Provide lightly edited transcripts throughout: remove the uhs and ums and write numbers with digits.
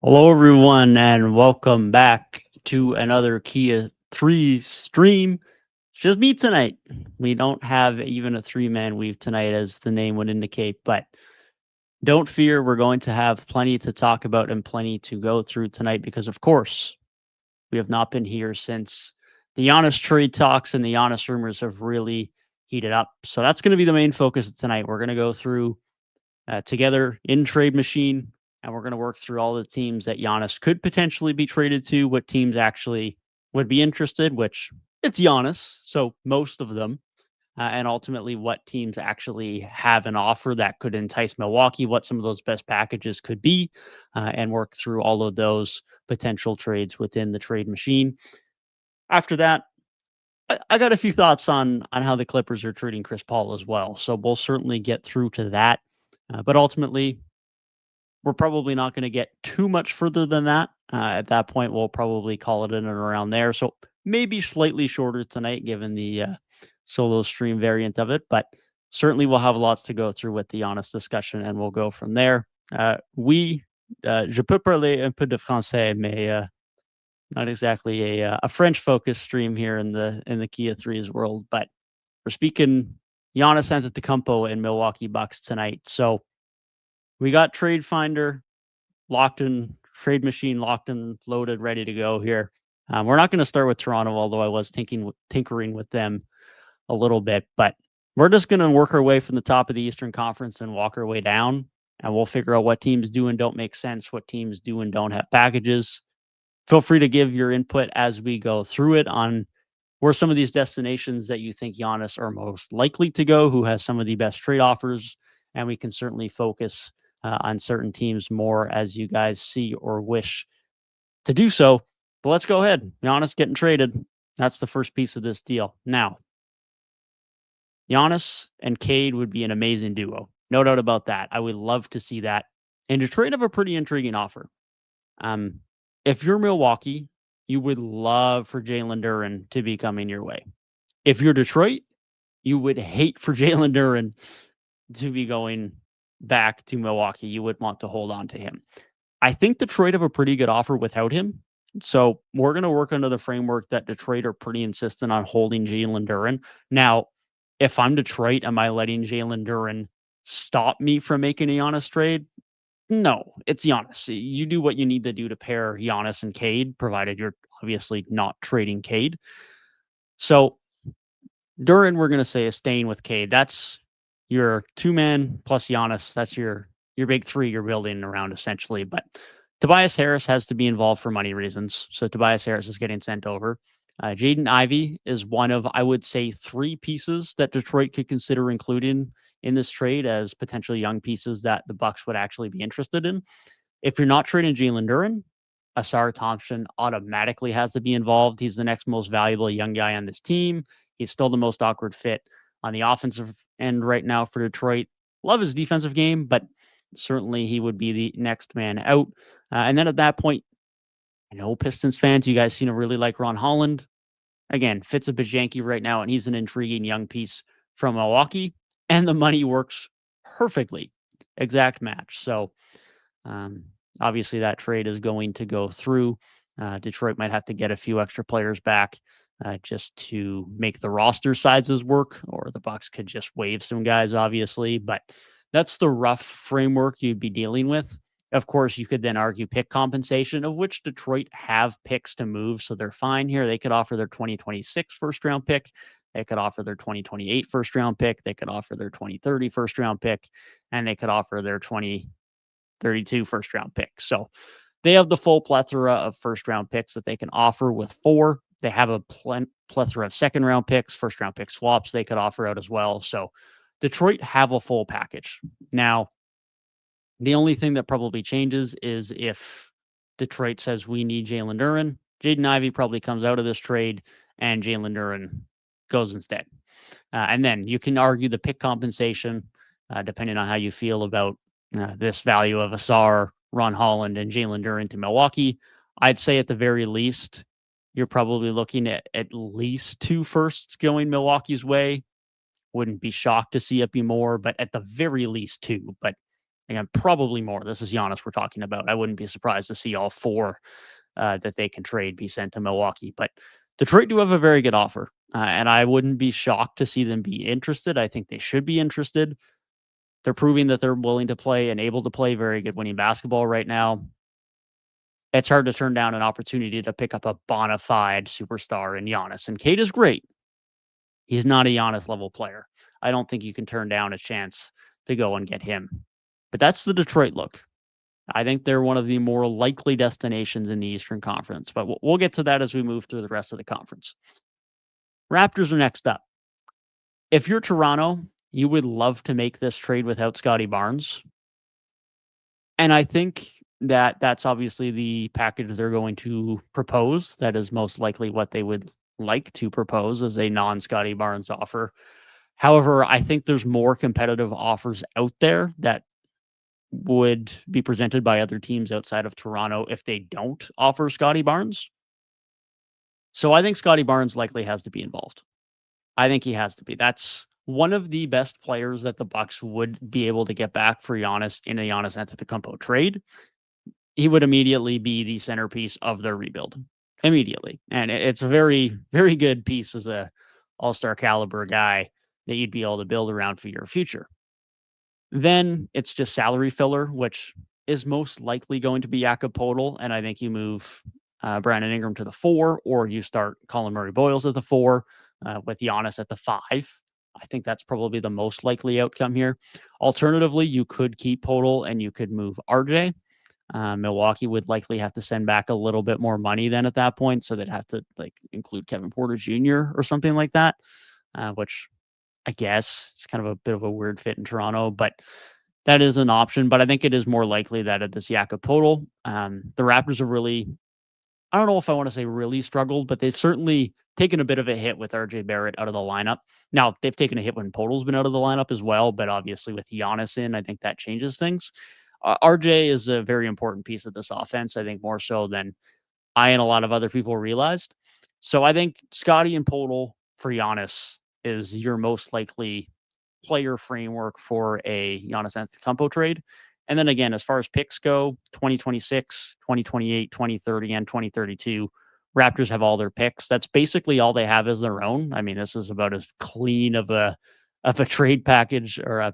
Hello, everyone, and welcome back to another Key of Threes stream. It's just me tonight. We don't have even a three-man weave tonight, as the name would indicate, but don't fear, we're going to have plenty to talk about and plenty to go through tonight because, of course, we have not been here since the Giannis trade talks and the Giannis rumors have really heated up. So that's going to be the main focus of tonight. We're going to go through together in Trade Machine, and we're going to work through all the teams that Giannis could potentially be traded to, what teams actually would be interested, which it's Giannis, so most of them, and ultimately what teams actually have an offer that could entice Milwaukee, what some of those best packages could be, and work through all of those potential trades within the trade machine. After that, I got a few thoughts on how the Clippers are treating Chris Paul as well. So we'll certainly get through to that. But ultimately, we're probably not going to get too much further than that. At that point, we'll probably call it in and around there. So maybe slightly shorter tonight, given the solo stream variant of it. But certainly, we'll have lots to go through with the honest discussion, and we'll go from there. Je peux parler un peu de français, mais not exactly a French-focused stream here in the Kia Threes world. But we're speaking Giannis Antetokounmpo and Milwaukee Bucks tonight. So we got Trade Finder locked in, Trade Machine locked and loaded, ready to go here. We're not going to start with Toronto, although I was tinkering with them a little bit, but we're just going to work our way from the top of the Eastern Conference and walk our way down, and we'll figure out what teams do and don't make sense, what teams do and don't have packages. Feel free to give your input as we go through it on where some of these destinations that you think Giannis are most likely to go, who has some of the best trade offers, and we can certainly focus on certain teams more as you guys see or wish to do so. But let's go ahead. Giannis getting traded. That's the first piece of this deal. Now, Giannis and Cade would be an amazing duo. No doubt about that. I would love to see that. And Detroit have a pretty intriguing offer. Um, if you're Milwaukee, you would love for Jalen Duren to be coming your way. If you're Detroit, you would hate for Jalen Duren to be going back to Milwaukee. You would want to hold on to him. I think Detroit have a pretty good offer without him. So we're going to work under the framework that Detroit are pretty insistent on holding Jalen Duren. Now, if I'm Detroit, am I letting Jalen Duren stop me from making a Giannis trade? No, it's Giannis. You do what you need to do to pair Giannis and Cade, provided you're obviously not trading Cade. So Duren, we're going to say, is staying with Cade. That's your two-man plus Giannis. That's your big three you're building around, essentially. But Tobias Harris has to be involved for money reasons. So Tobias Harris is getting sent over. Jaden Ivey is one of, I would say, three pieces that Detroit could consider including in this trade as potential young pieces that the Bucks would actually be interested in. If you're not trading Jalen Duren, Asar Thompson automatically has to be involved. He's the next most valuable young guy on this team. He's still the most awkward fit on the offensive end right now for Detroit. Love his defensive game, but certainly he would be the next man out. And then at that point, I know Pistons fans, you guys seem to really like Ron Holland. Again, fits a Bajanki right now, and he's an intriguing young piece from Milwaukee, and the money works perfectly. Exact match. So obviously that trade is going to go through. Detroit might have to get a few extra players back just to make the roster sizes work, or the Bucks could just waive some guys, obviously. But that's the rough framework you'd be dealing with. Of course, you could then argue pick compensation, of which Detroit have picks to move, so they're fine here. They could offer their 2026 first round pick. They could offer their 2028 first round pick. They could offer their 2030 first round pick, and they could offer their 2032 first round pick. So they have the full plethora of first round picks that they can offer with four. They have a plethora of second round picks, first round pick swaps they could offer out as well. So Detroit have a full package. Now, the only thing that probably changes is if Detroit says we need Jalen Duren. Jaden Ivey probably comes out of this trade and Jalen Duren goes instead. And then you can argue the pick compensation, depending on how you feel about this value of Asar, Ron Holland, and Jalen Duren to Milwaukee. I'd say at the very least, you're probably looking at least two firsts going Milwaukee's way. Wouldn't be shocked to see it be more, but at the very least two. But Again, probably more. This is Giannis we're talking about. I wouldn't be surprised to see all 4 that they can trade be sent to Milwaukee. But Detroit do have a very good offer, and I wouldn't be shocked to see them be interested. I think they should be interested. They're proving that they're willing to play and able to play very good winning basketball right now. It's hard to turn down an opportunity to pick up a bona fide superstar in Giannis. And Cade is great. He's not a Giannis level player. I don't think you can turn down a chance to go and get him. But that's the Detroit look. I think they're one of the more likely destinations in the Eastern Conference, but we'll get to that as we move through the rest of the conference. Raptors are next up. If you're Toronto, you would love to make this trade without Scotty Barnes. And I think that that's obviously the package they're going to propose. That is most likely what they would like to propose as a non-Scotty Barnes offer. However, I think there's more competitive offers out there that would be presented by other teams outside of Toronto if they don't offer Scotty Barnes. So I think Scotty Barnes likely has to be involved. I think he has to be. That's one of the best players that the Bucks would be able to get back for Giannis in a Giannis Antetokounmpo trade. He would immediately be the centerpiece of their rebuild. Immediately. And it's a very, very good piece as a all-star caliber guy that you'd be able to build around for your future. Then it's just salary filler, which is most likely going to be Jakob Poeltl, and I think you move Brandon Ingram to the 4, or you start Colin Murray-Boyles at the 4 with Giannis at the 5. I think that's probably the most likely outcome here. Alternatively, you could keep Poeltl and you could move RJ. Milwaukee would likely have to send back a little bit more money then at that point, so they'd have to like include Kevin Porter Jr. or something like that, which I guess it's kind of a bit of a weird fit in Toronto, but that is an option. But I think it is more likely that it's Jakob Poeltl. The Raptors have really, I don't know if I want to say really struggled, but they've certainly taken a bit of a hit with RJ Barrett out of the lineup. Now, they've taken a hit when Poeltl's been out of the lineup as well, but obviously with Giannis in, I think that changes things. RJ is a very important piece of this offense, I think more so than I and a lot of other people realized. So I think Scotty and Poeltl for Giannis is your most likely player framework for a Giannis Antetokounmpo trade. And then again, as far as picks go, 2026, 2028, 2030, and 2032, Raptors have all their picks. That's basically all they have as their own. I mean, this is about as clean of a trade package or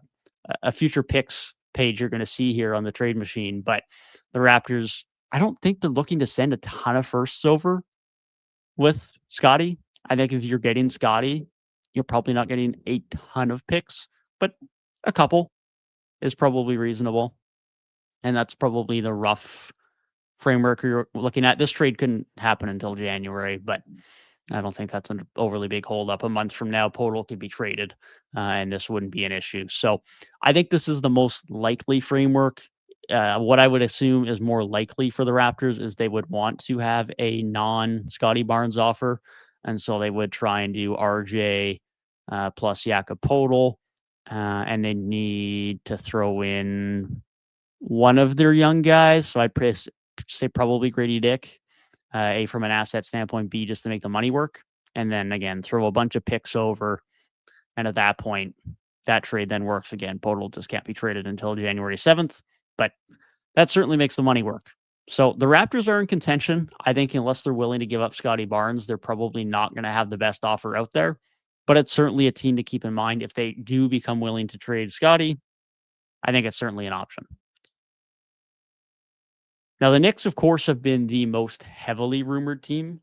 a future picks page you're going to see here on the trade machine. But the Raptors, I don't think they're looking to send a ton of firsts over with Scotty. I think if you're getting Scotty, you're probably not getting a ton of picks, but a couple is probably reasonable. And that's probably the rough framework you're looking at. This trade couldn't happen until January, but I don't think that's an overly big holdup. A month from now, Poeltl could be traded, and this wouldn't be an issue. So I think this is the most likely framework. What I would assume is more likely for the Raptors is they would want to have a non-Scotty Barnes offer, and so they would try and do RJ plus Jakob Poeltl, and they need to throw in one of their young guys. So I'd say probably Grady Dick. A, from an asset standpoint, B, just to make the money work. And then again, throw a bunch of picks over. And at that point, that trade then works again. Poeltl just can't be traded until January 7th, but that certainly makes the money work. So the Raptors are in contention. I think unless they're willing to give up Scotty Barnes, they're probably not going to have the best offer out there. But it's certainly a team to keep in mind. If they do become willing to trade Scotty, I think it's certainly an option. Now, the Knicks, of course, have been the most heavily rumored team.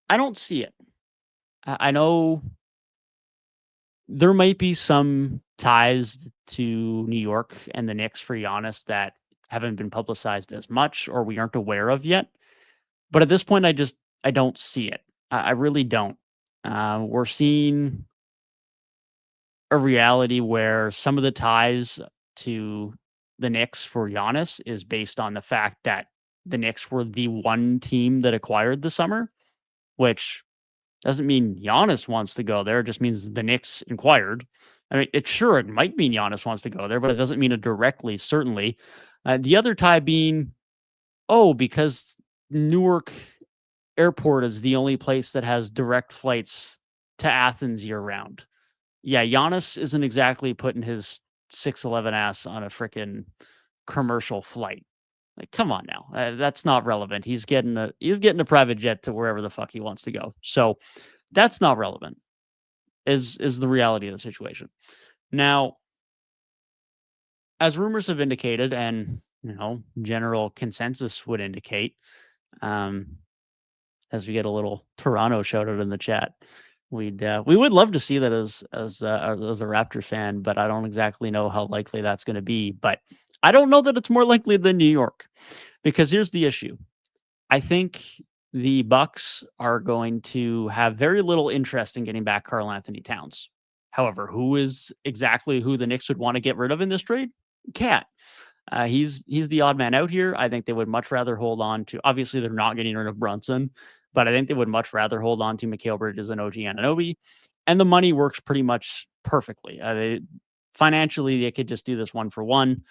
I don't see it. I know there might be some ties to New York and the Knicks for Giannis that haven't been publicized as much or we aren't aware of yet. But at this point, I don't see it. I really don't. We're seeing a reality where some of the ties to the Knicks for Giannis is based on the fact that the Knicks were the one team that acquired the summer, which doesn't mean Giannis wants to go there. It just means the Knicks inquired. I mean, it might mean Giannis wants to go there, but it doesn't mean it directly, certainly. The other tie being, because Newark Airport is the only place that has direct flights to Athens year round. Yeah, Giannis isn't exactly putting his 6'11" ass on a freaking commercial flight. Like, come on now. That's not relevant. He's getting a private jet to wherever the fuck he wants to go. So that's not relevant. Is the reality of the situation. Now, as rumors have indicated, and general consensus would indicate, as we get a little Toronto shout out in the chat, we would love to see that as a Raptors fan, but I don't exactly know how likely that's going to be. But I don't know that it's more likely than New York, because here's the issue. I think the Bucks are going to have very little interest in getting back Karl Anthony Towns. However, who the Knicks would want to get rid of in this trade? Cat. He's the odd man out here. I think they would much rather hold on to. Obviously, they're not getting rid of Brunson, but I think they would much rather hold on to Mikal Bridges and OG Anunoby, and the money works pretty much perfectly. Financially, they could just do this one for one.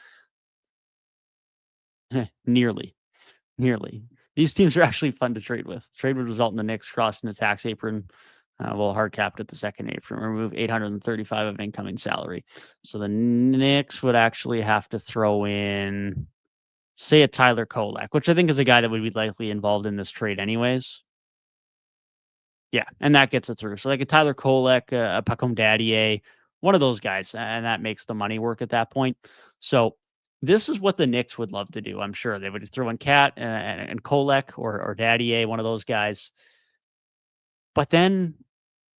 Nearly. These teams are actually fun to trade with. Trade would result in the Knicks crossing the tax apron. Hard capped at the second apron. Remove 835 of incoming salary. So the Knicks would actually have to throw in, say, a Tyler Kolek, which I think is a guy that would be likely involved in this trade anyways. Yeah, and that gets it through. So like a Tyler Kolek, a Pacom Daddier, one of those guys, and that makes the money work at that point. So this is what the Knicks would love to do. I'm sure they would throw in Cat and Kolek or Daddier, one of those guys. But then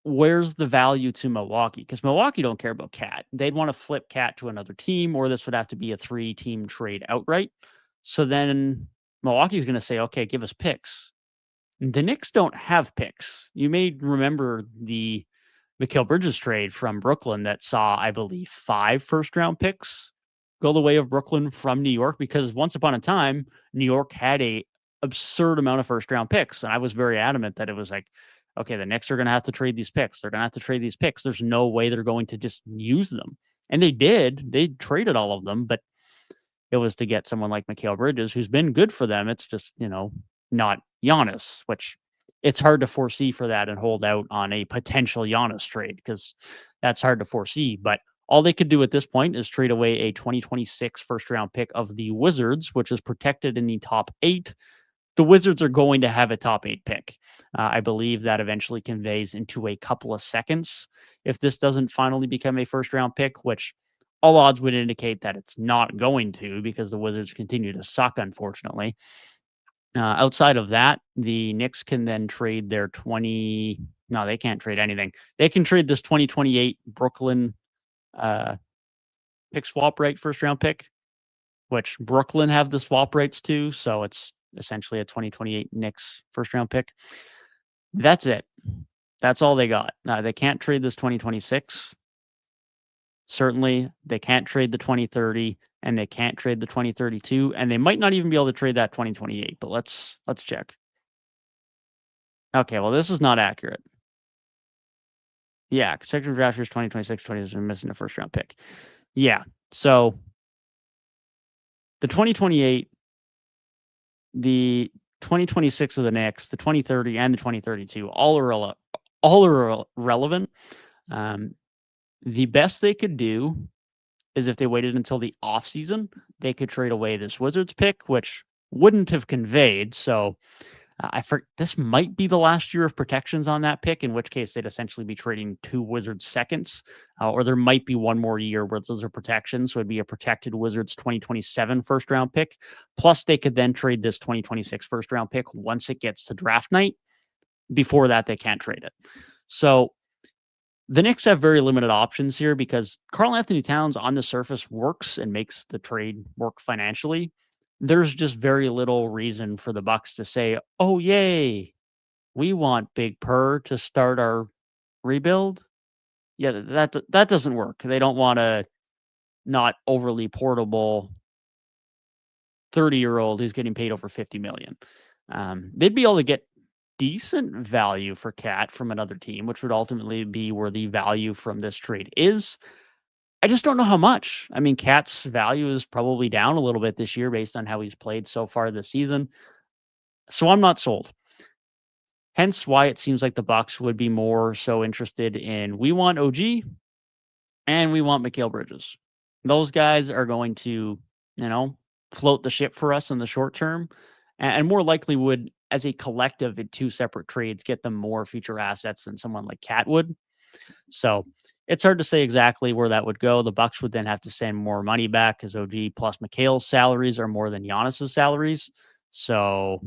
where's the value to Milwaukee? Because Milwaukee don't care about Cat. They'd want to flip Cat to another team, or this would have to be a 3-team trade outright. So then Milwaukee's going to say, okay, give us picks. The Knicks don't have picks. You may remember the Mikal Bridges trade from Brooklyn that saw, I believe, 5 first-round picks go the way of Brooklyn from New York, because once upon a time, New York had a absurd amount of first-round picks, and I was very adamant that it was like, okay, the Knicks are going to have to trade these picks. They're going to have to trade these picks. There's no way they're going to just use them. And they did. They traded all of them, but it was to get someone like Mikal Bridges, who's been good for them. It's just, not Giannis, which it's hard to foresee for that and hold out on a potential Giannis trade, because that's hard to foresee. But all they could do at this point is trade away a 2026 first-round pick of the Wizards, which is protected in the top 8. The Wizards are going to have a top 8 pick. I believe that eventually conveys into a couple of seconds if this doesn't finally become a first-round pick, which all odds would indicate that it's not going to, because the Wizards continue to suck, unfortunately. Outside of that, the Knicks can then trade their no, they can't trade anything. They can trade this 2028 Brooklyn pick swap right first-round pick, which Brooklyn have the swap rights to, so it's essentially a 2028 Knicks first-round pick. That's it. That's all they got. They can't trade this 2026. Certainly, they can't trade the 2030, and they can't trade the 2032, and they might not even be able to trade that 2028. But let's check. Okay, well, this is not accurate. Yeah, consecutive draft years 2026, 20 is missing a first-round pick. Yeah, so the 2028, the 2026 of the Knicks, the 2030, and the 2032 all are relevant. The best they could do is if they waited until the offseason, they could trade away this Wizards pick, which wouldn't have conveyed. So this might be the last year of protections on that pick, in which case they'd essentially be trading 2 Wizards seconds, or there might be one more year where those are protections. So it'd be a protected Wizards 2027 first round pick. Plus, they could then trade this 2026 first round pick once it gets to draft night. Before that, they can't trade it. So the Knicks have very limited options here, because Karl Anthony Towns on the surface works and makes the trade work financially. There's just very little reason for the Bucks to say, "Oh, yay, we want Big Purr to start our rebuild." Yeah, that doesn't work. They don't want a not overly portable 30-year-old who's getting paid over $50 million. They'd be able to get decent value for Cat from another team, which would ultimately be where the value from this trade is. I just don't know how much. I mean, Cat's value is probably down a little bit this year based on how he's played so far this season. So I'm not sold. Hence why it seems like the Bucks would be more so interested in, we want OG and we want Mikal Bridges. Those guys are going to, float the ship for us in the short term, and more likely would, as a collective in two separate trades, get them more future assets than someone like Cat would. So it's hard to say exactly where that would go. The Bucks would then have to send more money back because OG plus Mikhail's salaries are more than Giannis's salaries. So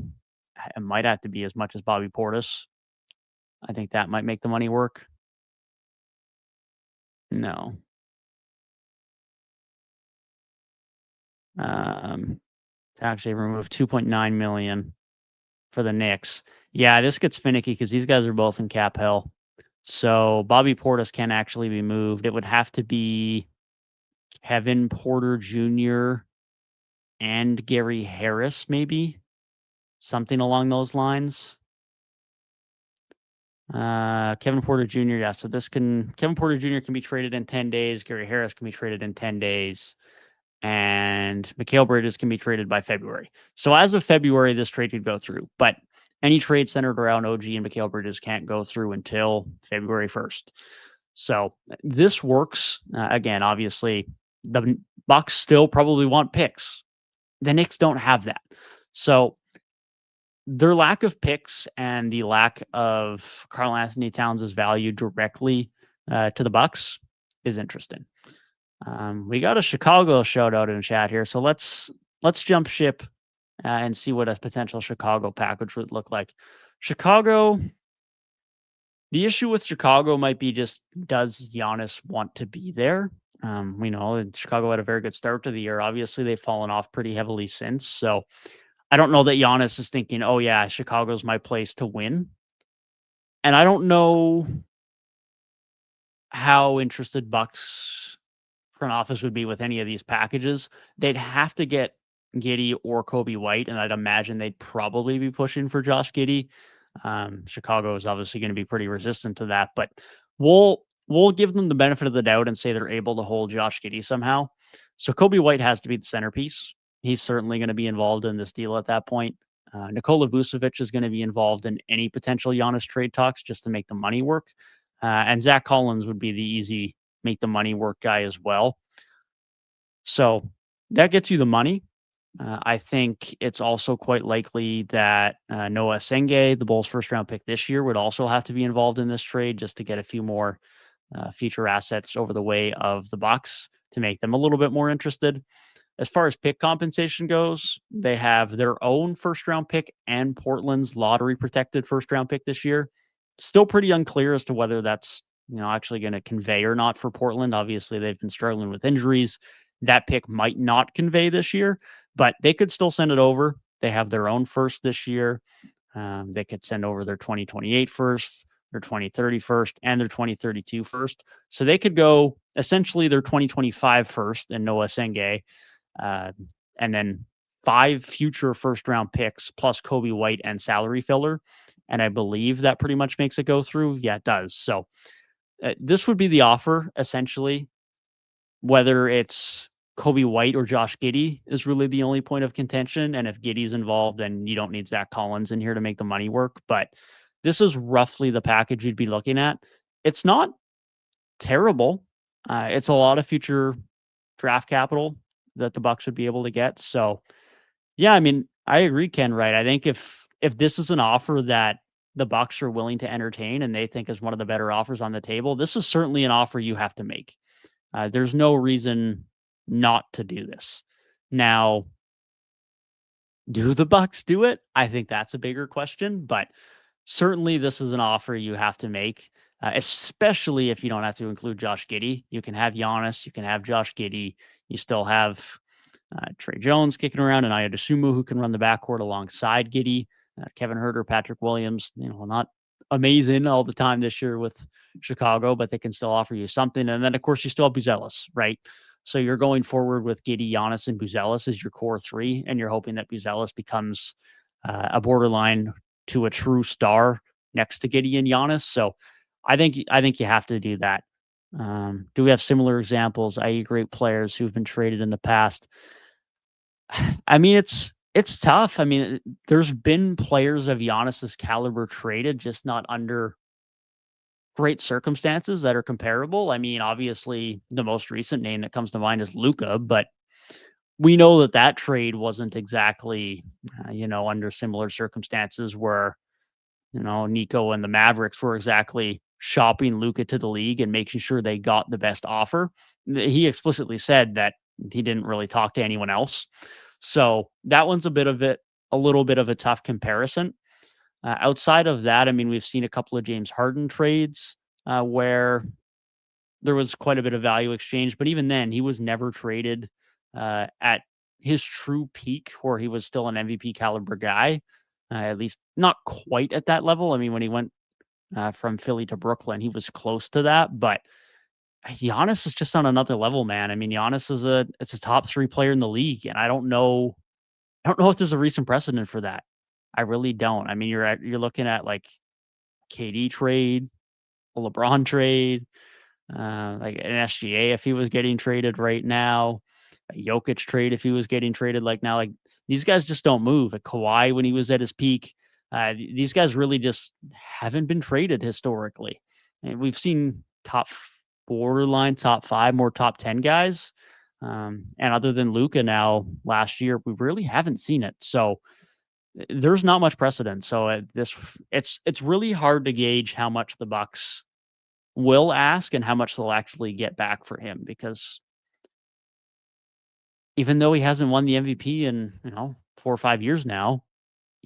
it might have to be as much as Bobby Portis. I think that might make the money work. No. Actually remove 2.9 million for the Knicks. Yeah, this gets finicky because these guys are both in cap hell. So Bobby Portis can actually be moved. It would have to be Kevin Porter Jr. and Gary Harris, maybe something along those lines. Kevin Porter Jr. Yeah, so Kevin Porter Jr. can be traded in 10 days. Gary Harris can be traded in 10 days. And Mikal Bridges can be traded by February. So as of February, this trade could go through, but any trade centered around OG and Mikal Bridges can't go through until February 1st. So this works. Again, obviously, the Bucks still probably want picks. The Knicks don't have that. So their lack of picks and the lack of Karl Anthony Towns' value directly to the Bucks is interesting. We got a Chicago shout out in chat here, so let's jump ship and see what a potential Chicago package would look like. Chicago, the issue with Chicago might be just, does Giannis want to be there? We know that Chicago had a very good start to the year. Obviously, they've fallen off pretty heavily since. So I don't know that Giannis is thinking, oh yeah, Chicago's my place to win. And I don't know how interested Bucks front office would be with any of these packages. They'd have to get Giddey or Kobe White, and I'd imagine they'd probably be pushing for Josh Giddey. Chicago is obviously going to be pretty resistant to that, but we'll give them the benefit of the doubt and say they're able to hold Josh Giddey somehow. So Kobe White has to be the centerpiece. He's certainly going to be involved in this deal at that point. Nikola Vucevic is going to be involved in any potential Giannis trade talks just to make the money work. And Zach Collins would be the easy make the money work guy as well. So that gets you the money. I think it's also quite likely that Noah Senge, the Bulls' first round pick this year, would also have to be involved in this trade just to get a few more future assets over the way of the Bucks to make them a little bit more interested. As far as pick compensation goes, they have their own first round pick and Portland's lottery protected first round pick this year. Still pretty unclear as to whether that's actually going to convey or not for Portland. Obviously, they've been struggling with injuries. That pick might not convey this year, but they could still send it over. They have their own first this year. They could send over their 2028 first, their 2030 first, and their 2032 first. So they could go essentially their 2025 first and Noah Senge, and then 5 future first round picks plus Kobe White and salary filler. And I believe that pretty much makes it go through. Yeah, it does. So this would be the offer essentially. Whether it's Kobe White or Josh Giddey is really the only point of contention. And if Giddey's involved, then you don't need Zach Collins in here to make the money work. But this is roughly the package you'd be looking at. It's not terrible. It's a lot of future draft capital that the Bucks would be able to get. So, yeah, I mean, I agree, Ken. Right? I think if this is an offer that the Bucks are willing to entertain and they think is one of the better offers on the table, this is certainly an offer you have to make. There's no reason not to do this. Now, do the Bucks do it? I think that's a bigger question, but certainly this is an offer you have to make, especially if you don't have to include Josh Giddey. You can have Giannis, you can have Josh Giddey, you still have Trey Jones kicking around and Ayodasumu who can run the backcourt alongside Giddey. Kevin Huerter, Patrick Williams, not amazing all the time this year with Chicago, but they can still offer you something. And then, of course, you still have Buzelis, right? So you're going forward with Giddey, Giannis, and Buzelis as your core three, and you're hoping that Buzelis becomes a borderline to a true star next to Giddey and Giannis. So I think you have to do that. Do we have similar examples, i.e. great players who've been traded in the past? I mean, it's tough. I mean, there's been players of Giannis's caliber traded, just not under great circumstances that are comparable. I mean, obviously, the most recent name that comes to mind is Luka, but we know that that trade wasn't exactly, under similar circumstances where, Nico and the Mavericks were exactly shopping Luka to the league and making sure they got the best offer. He explicitly said that he didn't really talk to anyone else. So that one's a little bit of a tough comparison. Outside of that, I mean, we've seen a couple of James Harden trades where there was quite a bit of value exchange, but even then, he was never traded at his true peak, where he was still an MVP caliber guy. At least not quite at that level. I mean, when he went from Philly to Brooklyn, he was close to that, but Giannis is just on another level, man. I mean, Giannis is it's a top 3 player in the league, and I don't know if there's a recent precedent for that. I really don't. I mean, you're looking at like KD trade, a LeBron trade, like an SGA if he was getting traded right now, a Jokic trade if he was getting traded like now. Like these guys just don't move. A Kawhi when he was at his peak, these guys really just haven't been traded historically. And we've seen borderline top 5, more top 10 guys. And other than Luca now last year, we really haven't seen it. So there's not much precedent. So it's really hard to gauge how much the Bucks will ask and how much they'll actually get back for him, because even though he hasn't won the MVP in 4 or 5 years now,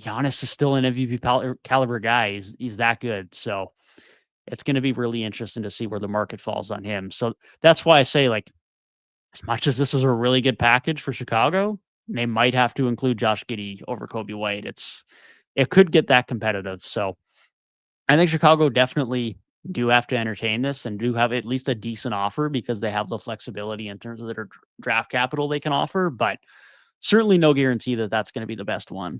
Giannis is still an MVP caliber guy. He's that good. So it's going to be really interesting to see where the market falls on him. So that's why I say, like, as much as this is a really good package for Chicago, they might have to include Josh Giddey over Kobe White. It could get that competitive. So I think Chicago definitely do have to entertain this and do have at least a decent offer, because they have the flexibility in terms of their draft capital they can offer, but certainly no guarantee that that's going to be the best one.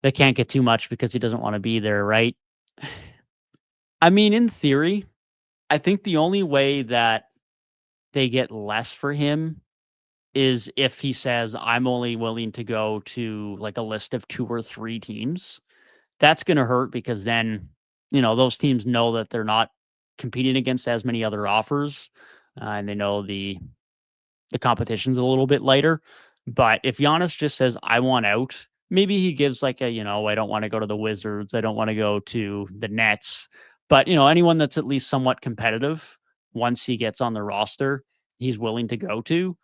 They can't get too much because he doesn't want to be there, right? I mean, in theory, I think the only way that they get less for him is if he says, I'm only willing to go to like a list of 2 or 3 teams. That's going to hurt, because then, those teams know that they're not competing against as many other offers, and they know the competition's a little bit lighter. But if Giannis just says, I want out, maybe he gives like I don't want to go to the Wizards, I don't want to go to the Nets. But, anyone that's at least somewhat competitive, once he gets on the roster, he's willing to go to,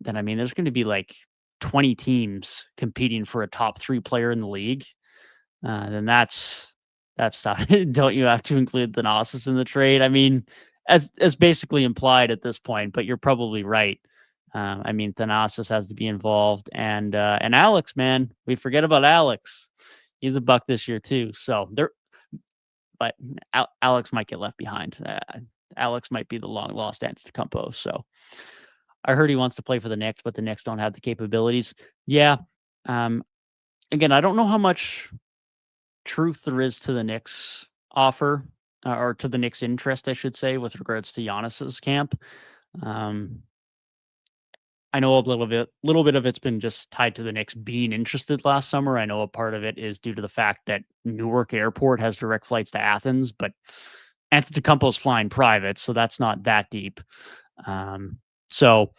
then I mean, there's going to be like 20 teams competing for a top 3 player in the league. Then that's tough. Don't you have to include Thanasis in the trade? I mean, as basically implied at this point, but you're probably right. I mean, Thanasis has to be involved, and Alex, man, we forget about Alex. He's a Buck this year too. So but Alex might get left behind. Alex might be the long lost Antetokounmpo. So I heard he wants to play for the Knicks, but the Knicks don't have the capabilities. Yeah. Again, I don't know how much truth there is to the Knicks offer, or to the Knicks interest, I should say, with regards to Giannis's camp. I know a little bit of it's been just tied to the Knicks being interested last summer. I know a part of it is due to the fact that Newark Airport has direct flights to Athens, but Antetokounmpo's flying private, so that's not that deep. So,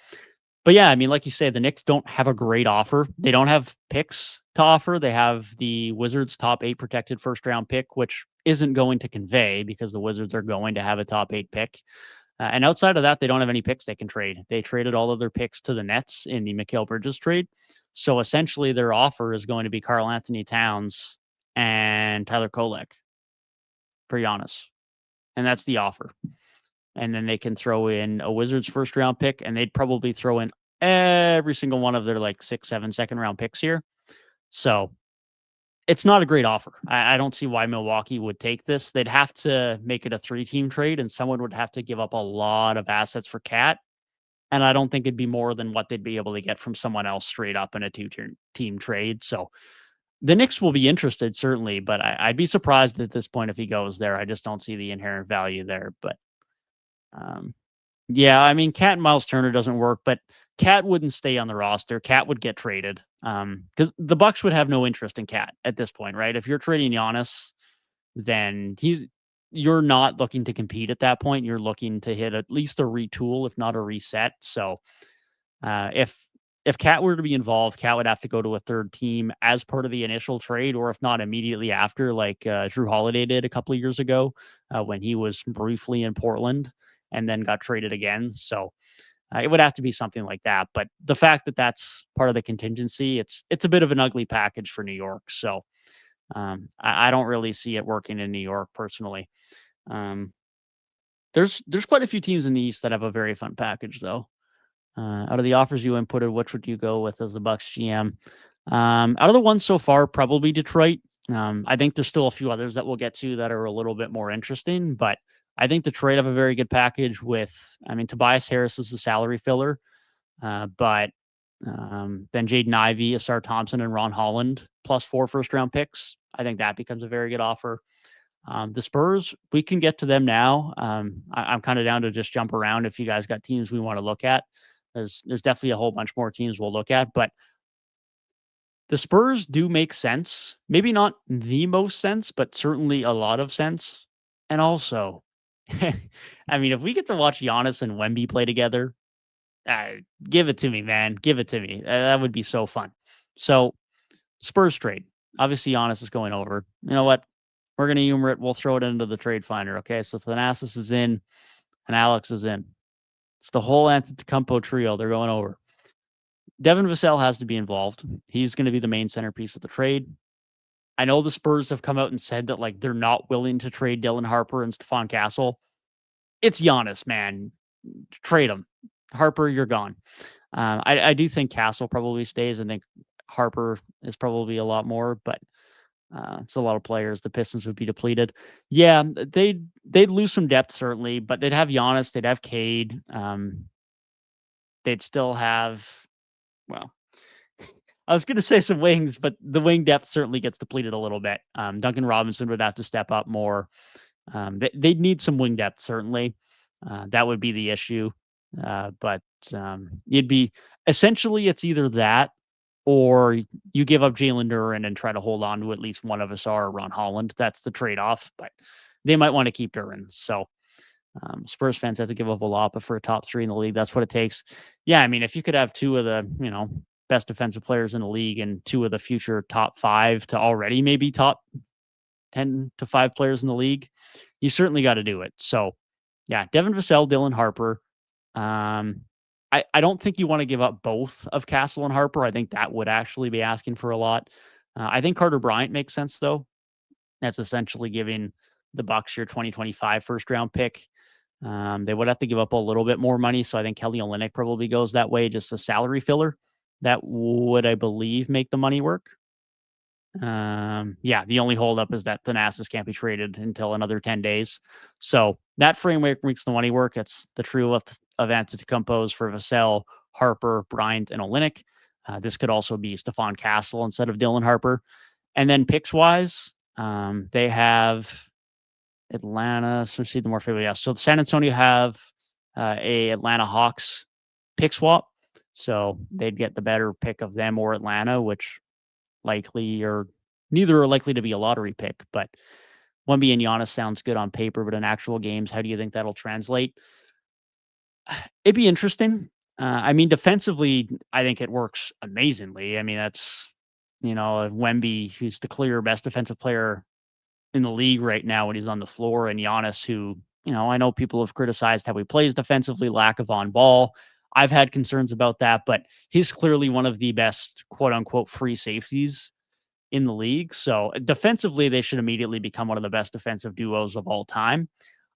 but yeah, I mean, like you say, the Knicks don't have a great offer. They don't have picks to offer. They have the Wizards' top 8 protected first round pick, which isn't going to convey, because the Wizards are going to have a top 8 pick. And outside of that, they don't have any picks they can trade. They traded all of their picks to the Nets in the Mikal Bridges trade. So essentially, their offer is going to be Karl Anthony Towns and Tyler Kolek for Giannis. And that's the offer. And then they can throw in a Wizards first round pick, and they'd probably throw in every single one of their like 6, 7 second round picks here. So it's not a great offer. I don't see why Milwaukee would take this. They'd have to make it a 3-team trade, and someone would have to give up a lot of assets for Cat. And I don't think it'd be more than what they'd be able to get from someone else straight up in a 2-team trade. So the Knicks will be interested, certainly, but I'd be surprised at this point if he goes there. I just don't see the inherent value there. But yeah, I mean, Cat and Miles Turner doesn't work, but Cat wouldn't stay on the roster. Cat would get traded, because the Bucks would have no interest in Cat at this point, right? If you're trading Giannis, then you're not looking to compete at that point. You're looking to hit at least a retool, if not a reset. So if Cat were to be involved, Cat would have to go to a third team as part of the initial trade, or if not immediately after, like Drew Holiday did a couple of years ago when he was briefly in Portland and then got traded again. So it would have to be something like that. But the fact that that's part of the contingency, it's a bit of an ugly package for New York. So I don't really see it working in New York personally. Um, there's quite a few teams in the East that have a very fun package though. Out of the offers you inputted, which would you go with as the Bucks GM? Out of the ones so far, probably Detroit. I think there's still a few others that we'll get to that are a little bit more interesting, but I think Detroit have a very good package with, I mean, Tobias Harris is a salary filler, but then Jaden Ivey, Asar Thompson, and Ron Holland plus 4 first-round picks. I think that becomes a very good offer. The Spurs, we can get to them now. I'm kind of down to just jump around if you guys got teams we want to look at. There's definitely a whole bunch more teams we'll look at, but the Spurs do make sense. Maybe not the most sense, but certainly a lot of sense. And also, I mean, if we get to watch Giannis and Wemby play together, uh, give it to me, man. Give it to me. That would be so fun. So, Spurs trade. Obviously, Giannis is going over. You know what? We're going to humor it. We'll throw it into the trade finder. Okay. So, Thanasis is in and Alex is in. It's the whole Antetokounmpo trio. They're going over. Devin Vassell has to be involved. He's going to be the main centerpiece of the trade. I know the Spurs have come out and said that like they're not willing to trade Dylan Harper and Stephon Castle. It's Giannis, man. Trade him. Harper, you're gone. I do think Castle probably stays. I think Harper is probably a lot more, but it's a lot of players. The Pistons would be depleted. Yeah, they'd lose some depth certainly, but they'd have Giannis. They'd have Cade. They'd still have, well, I was going to say some wings, but the wing depth certainly gets depleted a little bit. Duncan Robinson would have to step up more. They'd need some wing depth, certainly. That would be the issue. But you'd be essentially it's either that or you give up Jalen Duren and try to hold on to at least one of us or Ron Holland. That's the trade off, but they might want to keep Duren. So Spurs fans have to give up a lot, but for a top 3 in the league, that's what it takes. Yeah, I mean, if you could have 2 of the, best defensive players in the league and 2 of the future top 5 to already maybe top 10 to 5 players in the league, you certainly got to do it. So, yeah, Devin Vassell, Dylan Harper. I don't think you want to give up both of Castle and Harper. I think that would actually be asking for a lot. I think Carter Bryant makes sense, though. That's essentially giving the Bucks your 2025 first round pick. They would have to give up a little bit more money. So I think Kelly Olynyk probably goes that way, just a salary filler. That would, I believe, make the money work. Yeah, the only holdup is that Thanasis can't be traded until another 10 days. So that framework makes the money work. It's the trio of Antetokounmpos for Vassell, Harper, Bryant, and Olynyk. This could also be Stephon Castle instead of Dylan Harper. And then picks wise, they have Atlanta. So see the more favorable. Yeah. So San Antonio have a Atlanta Hawks pick swap. So they'd get the better pick of them or Atlanta, which likely or neither are likely to be a lottery pick. But Wemby and Giannis sounds good on paper, but in actual games, how do you think that'll translate? It'd be interesting. I mean, defensively, I think it works amazingly. I mean, that's, Wemby, who's the clear best defensive player in the league right now when he's on the floor, and Giannis, who, I know people have criticized how he plays defensively, lack of on ball. I've had concerns about that, but he's clearly one of the best quote unquote free safeties in the league. So defensively, they should immediately become one of the best defensive duos of all time.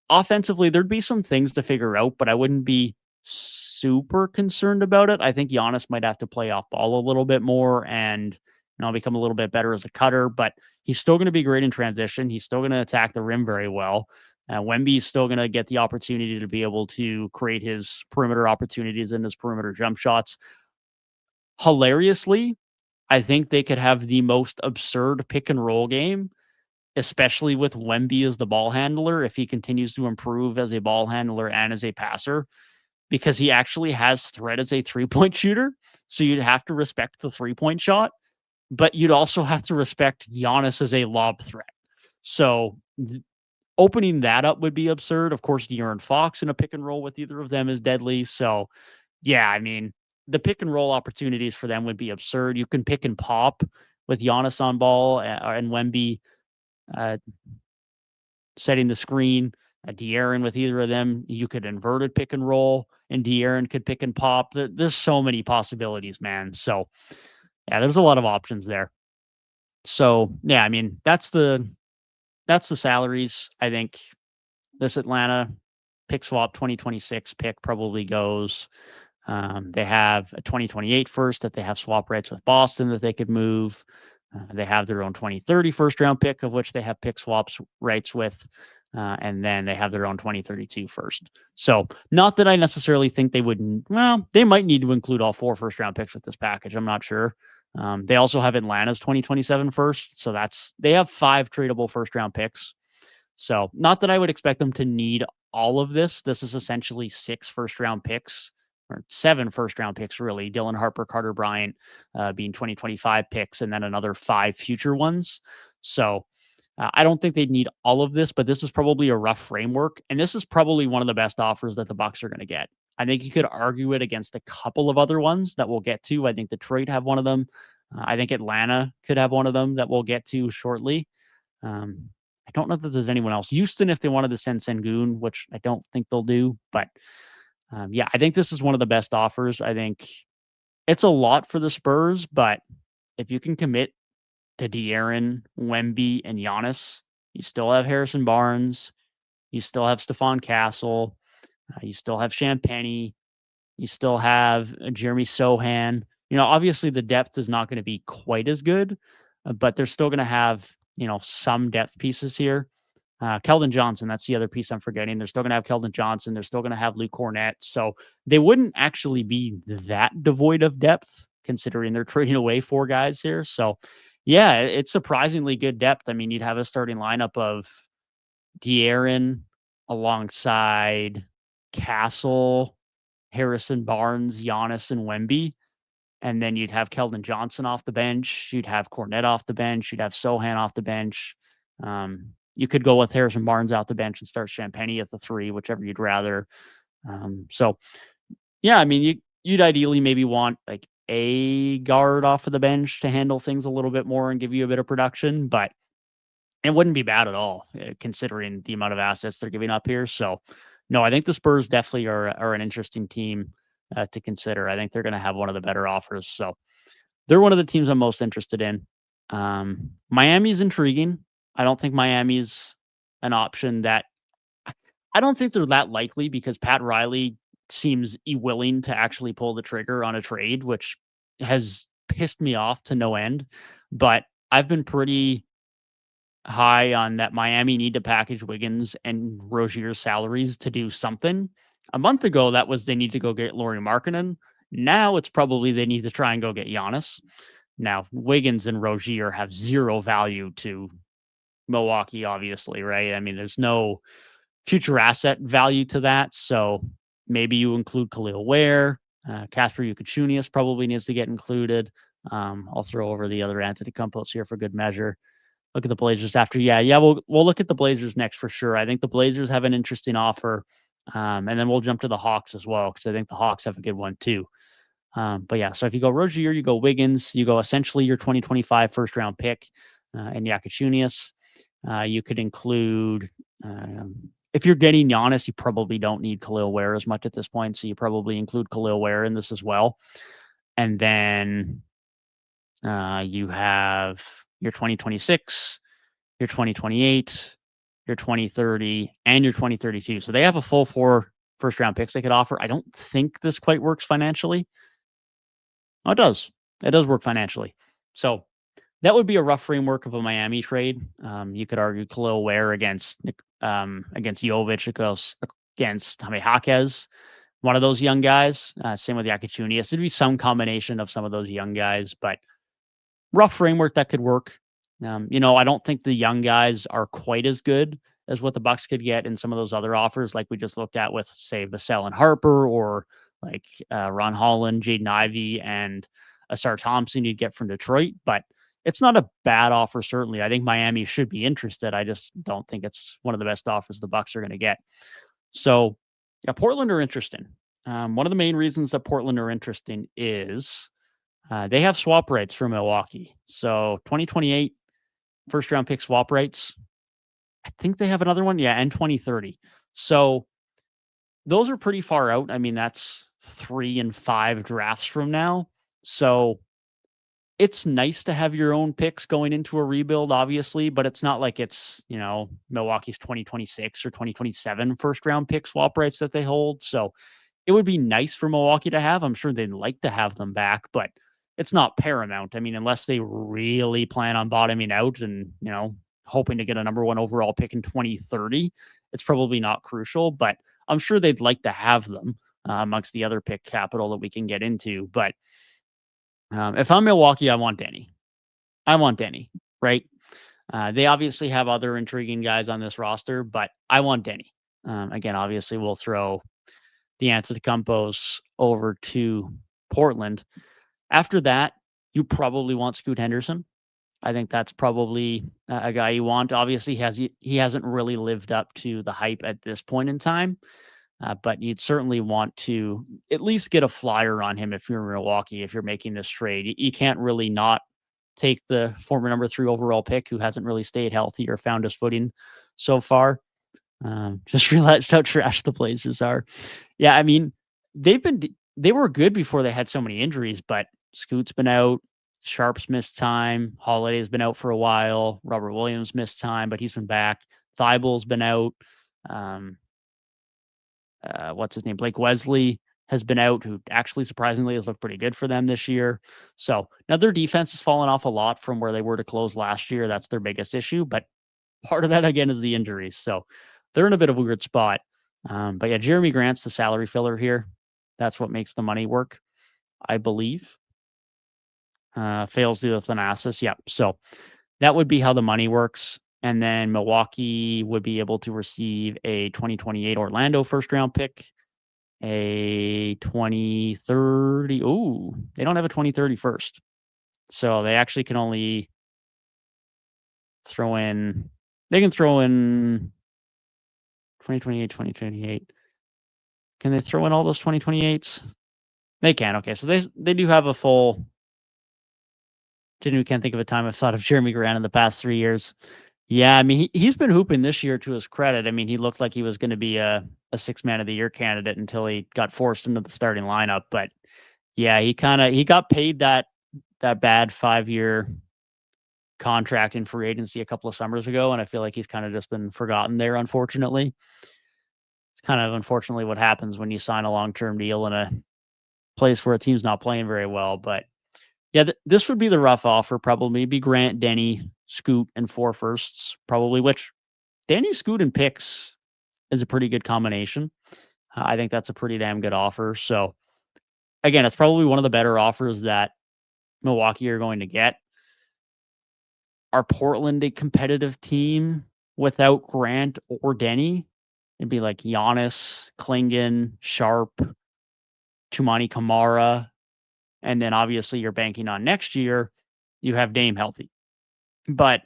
Offensively, there'd be some things to figure out, but I wouldn't be super concerned about it. I think Giannis might have to play off ball a little bit more and become a little bit better as a cutter, but he's still going to be great in transition. He's still going to attack the rim very well. Wemby's still going to get the opportunity to be able to create his perimeter opportunities and his perimeter jump shots. Hilariously, I think they could have the most absurd pick and roll game, especially with Wemby as the ball handler, if he continues to improve as a ball handler and as a passer, because he actually has threat as a 3-point shooter. So you'd have to respect the 3-point shot, but you'd also have to respect Giannis as a lob threat. So opening that up would be absurd. Of course, De'Aaron Fox in a pick and roll with either of them is deadly. So, yeah, I mean, the pick and roll opportunities for them would be absurd. You can pick and pop with Giannis on ball and Wemby uh, setting the screen. De'Aaron with either of them, you could inverted pick and roll, and De'Aaron could pick and pop. There's so many possibilities, man. So, yeah, there's a lot of options there. So, yeah, I mean, that's the salaries. I think this Atlanta pick swap 2026 pick probably goes. They have a 2028 first that they have swap rights with Boston that they could move. They have their own 2030 first round pick, of which they have pick swaps rights with. And then they have their own 2032 first. So, not that I necessarily think they would, well, they might need to include all 4 first round picks with this package. I'm not sure. They also have Atlanta's 2027 first. So, they have 5 tradable first round picks. So, not that I would expect them to need all of this. This is essentially 6 first round picks or 7 first round picks, really. Dylan Harper, Carter Bryant being 2025 picks, and then another 5 future ones. So, I don't think they'd need all of this, but this is probably a rough framework. And this is probably one of the best offers that the Bucks are going to get. I think you could argue it against a couple of other ones that we'll get to. I think Detroit have one of them. I think Atlanta could have one of them that we'll get to shortly. I don't know that there's anyone else. Houston, if they wanted to send Sengun, which I don't think they'll do, but yeah, I think this is one of the best offers. I think it's a lot for the Spurs, but if you can commit to De'Aaron, Wemby, and Giannis, you still have Harrison Barnes, you still have Stephon Castle, you still have Champagny, you still have Jeremy Sohan. Obviously the depth is not going to be quite as good, but they're still going to have some depth pieces here. Keldon Johnson, that's the other piece I'm forgetting. They're still going to have Keldon Johnson. They're still going to have Luke Cornett. So they wouldn't actually be that devoid of depth, considering they're trading away 4 guys here. So, yeah, it's surprisingly good depth. I mean, you'd have a starting lineup of De'Aaron alongside Castle, Harrison Barnes, Giannis, and Wemby. And then you'd have Keldon Johnson off the bench. You'd have Cornett off the bench. You'd have Sohan off the bench. You could go with Harrison Barnes out the bench and start Champagny at the 3, whichever you'd rather. So, yeah, I mean, you'd ideally maybe want like a guard off of the bench to handle things a little bit more and give you a bit of production, but it wouldn't be bad at all considering the amount of assets they're giving up here. So, no, I think the Spurs definitely are an interesting team to consider. I think they're going to have one of the better offers. So, they're one of the teams I'm most interested in. Miami's intriguing. I don't think Miami's an option that I don't think they're that likely because Pat Riley seems willing to actually pull the trigger on a trade, which has pissed me off to no end. But I've been pretty high on that Miami need to package Wiggins and Rozier's salaries to do something. A month ago, that was they need to go get Lauri Markkanen. Now it's probably they need to try and go get Giannis. Now, Wiggins and Rozier have 0 value to Milwaukee, obviously, right? I mean, there's no future asset value to that. So maybe you include Khalil Ware. Casper Ukachunius probably needs to get included. I'll throw over the other Antetokounmpos here for good measure. Look at the Blazers after. Yeah. We'll look at the Blazers next for sure. I think the Blazers have an interesting offer. And then we'll jump to the Hawks as well, because I think the Hawks have a good one too. But yeah, so if you go Rozier, you go Wiggins, you go essentially your 2025 first round pick and Yakachunius. You could include, if you're getting Giannis, you probably don't need Khalil Ware as much at this point. So you probably include Khalil Ware in this as well. And then you have your 2026, your 2028, your 2030, and your 2032. So they have a full 4 first round picks they could offer. I don't think this quite works financially. Oh, it does. It does work financially. So that would be a rough framework of a Miami trade. You could argue Khalil Ware against Jovic, against Jaime Jaquez, one of those young guys. Same with Yakachunius. It'd be some combination of some of those young guys, but rough framework that could work. I don't think the young guys are quite as good as what the Bucks could get in some of those other offers, like we just looked at with, say, Vassell and Harper, or like Ron Holland, Jaden Ivey, and Asar Thompson you'd get from Detroit. But it's not a bad offer, certainly. I think Miami should be interested. I just don't think it's one of the best offers the Bucks are going to get. So, yeah, Portland are interesting. One of the main reasons that Portland are interesting is they have swap rights for Milwaukee. So 2028 first round pick swap rights. I think they have another one. Yeah, and 2030. So those are pretty far out. I mean, that's 3 and 5 drafts from now. So it's nice to have your own picks going into a rebuild, obviously, but it's not like it's, Milwaukee's 2026 or 2027 first round pick swap rights that they hold. So it would be nice for Milwaukee to have. I'm sure they'd like to have them back, but it's not paramount. I mean, unless they really plan on bottoming out and, hoping to get a number 1 overall pick in 2030, it's probably not crucial, but I'm sure they'd like to have them amongst the other pick capital that we can get into. But if I'm Milwaukee, I want Denny, right? They obviously have other intriguing guys on this roster, but I want Denny. Again, obviously, we'll throw the Antetokounmpos over to Portland. After that, you probably want Scoot Henderson. I think that's probably a guy you want. Obviously, he hasn't really lived up to the hype at this point in time, but you'd certainly want to at least get a flyer on him if you're in Milwaukee, if you're making this trade. You can't really not take the former number 3 overall pick who hasn't really stayed healthy or found his footing so far. Just realized how trash the Blazers are. Yeah, I mean, they were good before they had so many injuries, but Scoot's been out, Sharp's missed time, Holiday's been out for a while, Robert Williams missed time, but he's been back. Thibul's been out. What's his name? Blake Wesley has been out, who actually surprisingly has looked pretty good for them this year. So now their defense has fallen off a lot from where they were to close last year. That's their biggest issue, but part of that again is the injuries. So they're in a bit of a weird spot. But yeah, Jeremy Grant's the salary filler here. That's what makes the money work, I believe. Fails due to Thanasis. Yep. So that would be how the money works. And then Milwaukee would be able to receive a 2028 Orlando first round pick, a 2030. Ooh, they don't have a 2030 first. So they actually can only throw in, they can throw in 2028, 2028. Can they throw in all those 2028s? They can. Okay. So they do have a full. Can't think of a time I've thought of Jeremy Grant in the past 3 years. Yeah, I mean, he's been hooping this year to his credit. I mean, he looked like he was going to be a 6-man of the year candidate until he got forced into the starting lineup. But yeah, he got paid that bad 5-year contract in free agency a couple of summers ago, and I feel like he's kind of just been forgotten there, unfortunately. It's kind of unfortunately what happens when you sign a long-term deal in a place where a team's not playing very well. But yeah, this would be the rough offer, probably be Grant, Denny, Scoot, and 4 firsts, probably, which Denny, Scoot, and picks is a pretty good combination. I think that's a pretty damn good offer. So again, it's probably one of the better offers that Milwaukee are going to get. Are Portland a competitive team without Grant or Denny? It'd be like Giannis, Klingon, Sharp, Tumani Kamara, and then obviously you're banking on next year you have Dame healthy. But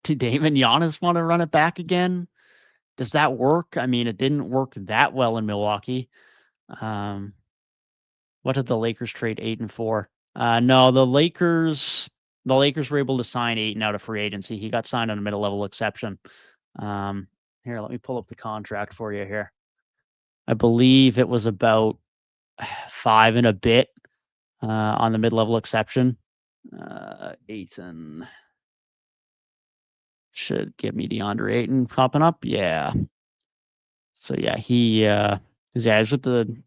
do Dame and Giannis want to run it back again? Does that work? I mean, it didn't work that well in Milwaukee. What did the Lakers trade Ayton for? No, the Lakers were able to sign Ayton out of free agency. He got signed on a middle-level exception. Here, let me pull up the contract for you here. I believe it was about 5 and a bit on the mid-level exception. Ayton should give me DeAndre Ayton popping up. Yeah. So yeah, he's with the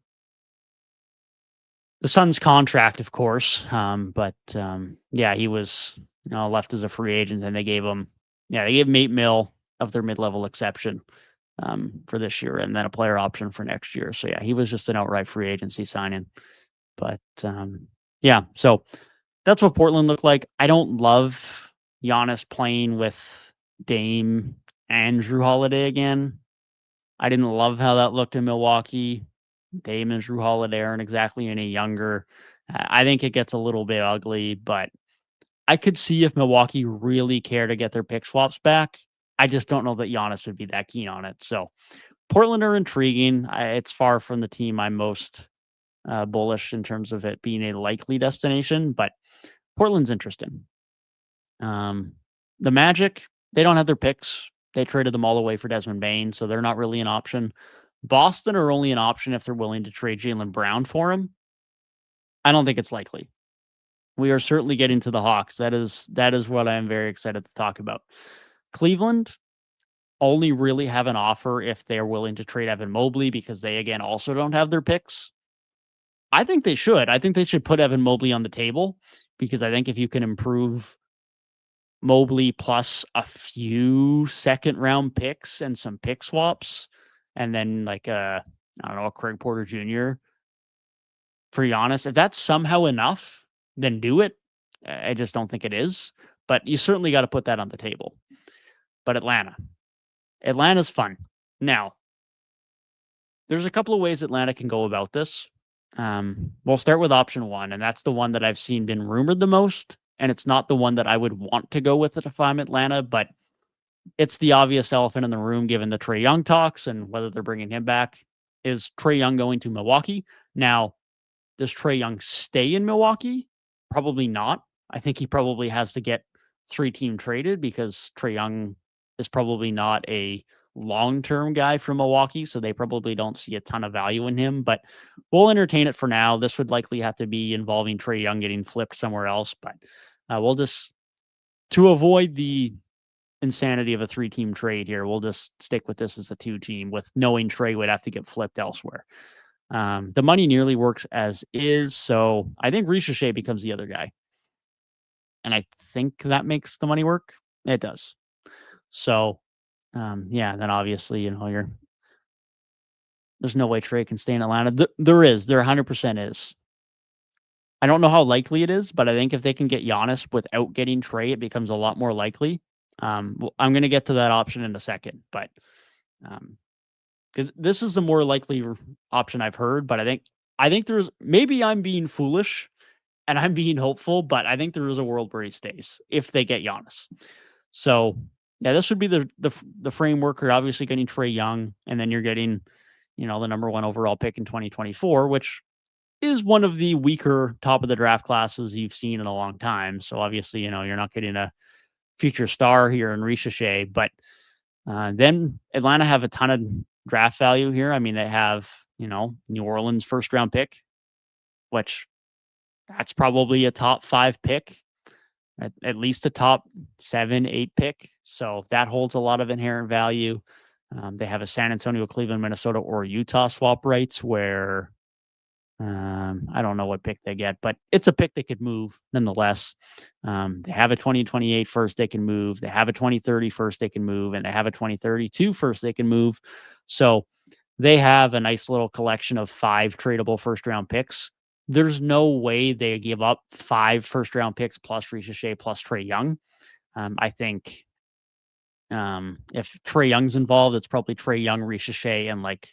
Suns contract, of course. But yeah, he was left as a free agent, and they gave him $8 million of their mid-level exception for this year, and then a player option for next year. So yeah, he was just an outright free agency signing. But yeah, so that's what Portland looked like. I don't love Giannis playing with Dame and Drew Holiday again. I didn't love how that looked in Milwaukee. Dame and Drew Holiday aren't exactly any younger. I think it gets a little bit ugly, but I could see if Milwaukee really care to get their pick swaps back. I just don't know that Giannis would be that keen on it. So Portland are intriguing. It's far from the team I'm most bullish in terms of it being a likely destination, but Portland's interesting. The Magic, they don't have their picks. They traded them all away for Desmond Bane, so they're not really an option. Boston are only an option if they're willing to trade Jaylen Brown for him. I don't think it's likely. We are certainly getting to the Hawks. That is what I am very excited to talk about. Cleveland only really have an offer if they're willing to trade Evan Mobley because they again also don't have their picks. I think they should. I think they should put Evan Mobley on the table because I think if you can improve Mobley plus a few second round picks and some pick swaps, and then like I don't know, a Craig Porter Jr. for Giannis, if that's somehow enough, then do it. I just don't think it is, but you certainly got to put that on the table. But Atlanta's fun. Now, there's a couple of ways Atlanta can go about this. We'll start with option one, and that's the one that I've seen been rumored the most. And it's not the one that I would want to go with it if I'm Atlanta, but it's the obvious elephant in the room given the Trae Young talks and whether they're bringing him back. Is Trae Young going to Milwaukee? Now, does Trae Young stay in Milwaukee? Probably not. I think he probably has to get 3-team traded because Trae Young is probably not a long-term guy from Milwaukee, so they probably don't see a ton of value in him. But we'll entertain it for now. This would likely have to be involving Trae Young getting flipped somewhere else, but we'll just, to avoid the insanity of a 3-team trade here, we'll just stick with this as a 2-team with knowing Trae would have to get flipped elsewhere. The money nearly works as is, so I think Ricochet becomes the other guy. And I think that makes the money work. It does. So, yeah, then obviously, there's no way Trae can stay in Atlanta. There 100% is. I don't know how likely it is, but I think if they can get Giannis without getting Trae, it becomes a lot more likely. I'm going to get to that option in a second, but because this is the more likely option I've heard, but I think there's, maybe I'm being foolish and I'm being hopeful, but I think there is a world where he stays if they get Giannis. So yeah, this would be the framework. You're obviously getting Trae Young, and then you're getting, the number 1 overall pick in 2024, which is one of the weaker top of the draft classes you've seen in a long time. So obviously, you're not getting a future star here in Ricochet, but then Atlanta have a ton of draft value here. I mean, they have, New Orleans first round pick, which that's probably a top 5 pick, at least a top 7, 8 pick. So that holds a lot of inherent value. They have a San Antonio, Cleveland, Minnesota, or Utah swap rights where I don't know what pick they get, but it's a pick they could move nonetheless. They have a 2028 first they can move. They have a 2030 first they can move, and they have a 2032 first they can move. So they have a nice little collection of 5 tradable first round picks. There's no way they give up 5 first round picks plus Ricochet plus Trae Young. I think if Trae Young's involved, it's probably Trae Young, Ricochet, and like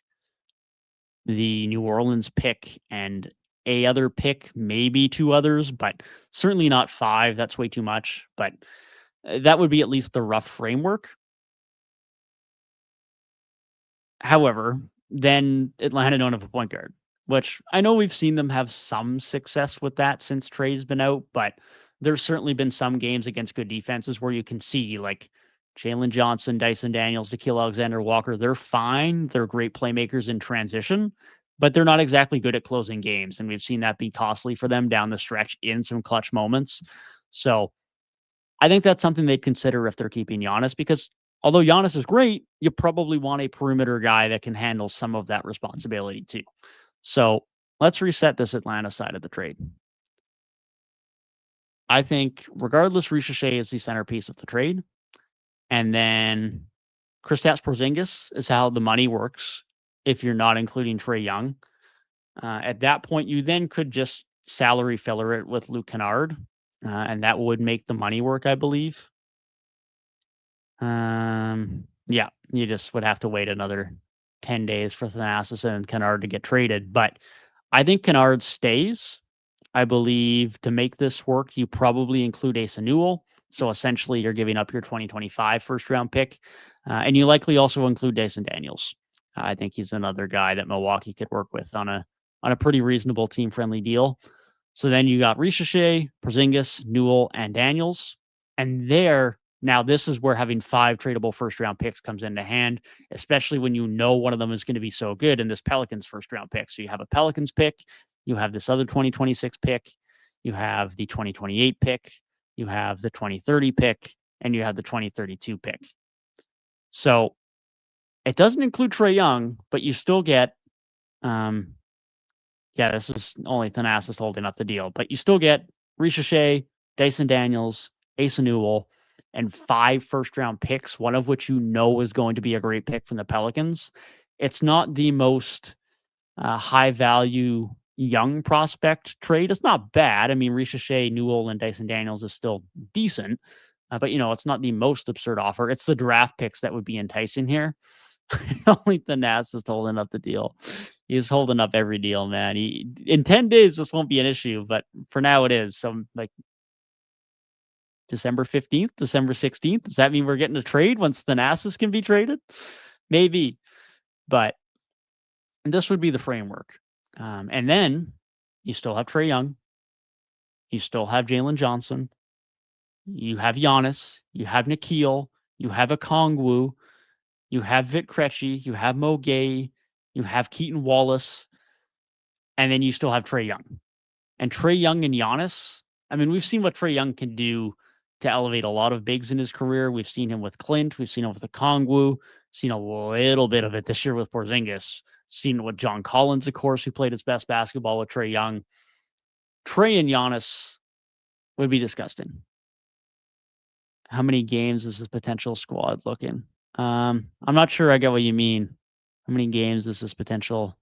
the New Orleans pick and a other pick, maybe 2 others, but certainly not 5. That's way too much. But that would be at least the rough framework. However, then Atlanta don't have a point guard, which I know we've seen them have some success with that since Trae's been out, but there's certainly been some games against good defenses where you can see like Jalen Johnson, Dyson Daniels, Nickeil Alexander-Walker, they're fine. They're great playmakers in transition, but they're not exactly good at closing games. And we've seen that be costly for them down the stretch in some clutch moments. So I think that's something they'd consider if they're keeping Giannis, because although Giannis is great, you probably want a perimeter guy that can handle some of that responsibility too. So let's reset this Atlanta side of the trade. I think regardless, Ricochet is the centerpiece of the trade. And then Kristaps Porzingis is how the money works if you're not including Trae Young. At that point, you then could just salary filler it with Luke Kennard, and that would make the money work, I believe. Yeah, you just would have to wait another 10 days for Thanasis and Kennard to get traded. But I think Kennard stays. I believe to make this work, you probably include Asa Newell. So essentially, you're giving up your 2025 first round pick. And you likely also include Dyson Daniels. I think he's another guy that Milwaukee could work with on a pretty reasonable team friendly deal. So then you got Ricochet, Porzingis, Newell, and Daniels. And now this is where having 5 tradable first round picks comes into hand, especially when you know one of them is going to be so good in this Pelicans first round pick. So you have a Pelicans pick, you have this other 2026 pick, you have the 2028 pick, you have the 2030 pick, and you have the 2032 pick. So it doesn't include Trae Young, but you still get this is only Thanasis holding up the deal, but you still get Ricochet, Dyson Daniels, Asa Newell, and 5 first round picks, one of which you know is going to be a great pick from the Pelicans. It's not the most high value young prospect trade. It's not bad. I mean, Ricochet, Newell, and Dyson Daniels is still decent, but it's not the most absurd offer. It's the draft picks that would be enticing here. Only Thanasis is holding up the deal. He's holding up every deal, man. In 10 days, this won't be an issue, but for now it is. So like December 15th, December 16th. Does that mean we're getting a trade once Thanasis can be traded? Maybe, but this would be the framework. And then you still have Trae Young. You still have Jalen Johnson. You have Giannis. You have Nikhil. You have Okongwu. You have Vit Krejci. You have Mo Gay. You have Keaton Wallace. And then you still have Trae Young. And Trae Young and Giannis, I mean, we've seen what Trae Young can do to elevate a lot of bigs in his career. We've seen him with Clint. We've seen him with Okongwu. Seen a little bit of it this year with Porzingis. Seen it with John Collins, of course, who played his best basketball with Trae Young. Trae and Giannis would be disgusting. How many games is this potential squad looking? I'm not sure I get what you mean. How many games is this potential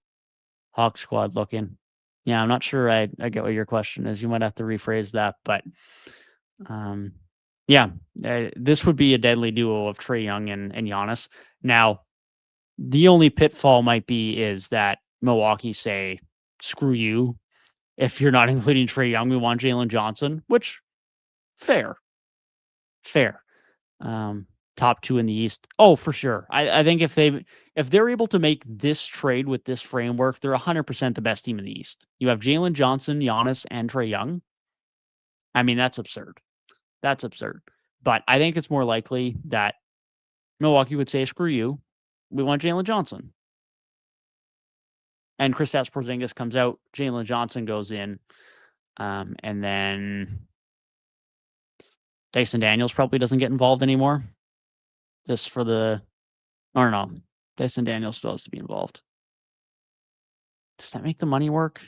Hawk squad looking? Yeah, I'm not sure I get what your question is. You might have to rephrase that, but this would be a deadly duo of Trae Young and Giannis. Now, the only pitfall might be is that Milwaukee say, screw you. If you're not including Trae Young, we want Jalen Johnson, which fair. Top 2 in the East. Oh, for sure. I think if they're able to make this trade with this framework, they're 100% the best team in the East. You have Jalen Johnson, Giannis, and Trae Young. I mean, that's absurd. That's absurd. But I think it's more likely that Milwaukee would say, screw you. We want Jalen Johnson. And Kristaps Porzingis comes out. Jalen Johnson goes in. And then Dyson Daniels probably doesn't get involved anymore. Just for the... Or no. Dyson Daniels still has to be involved. Does that make the money work?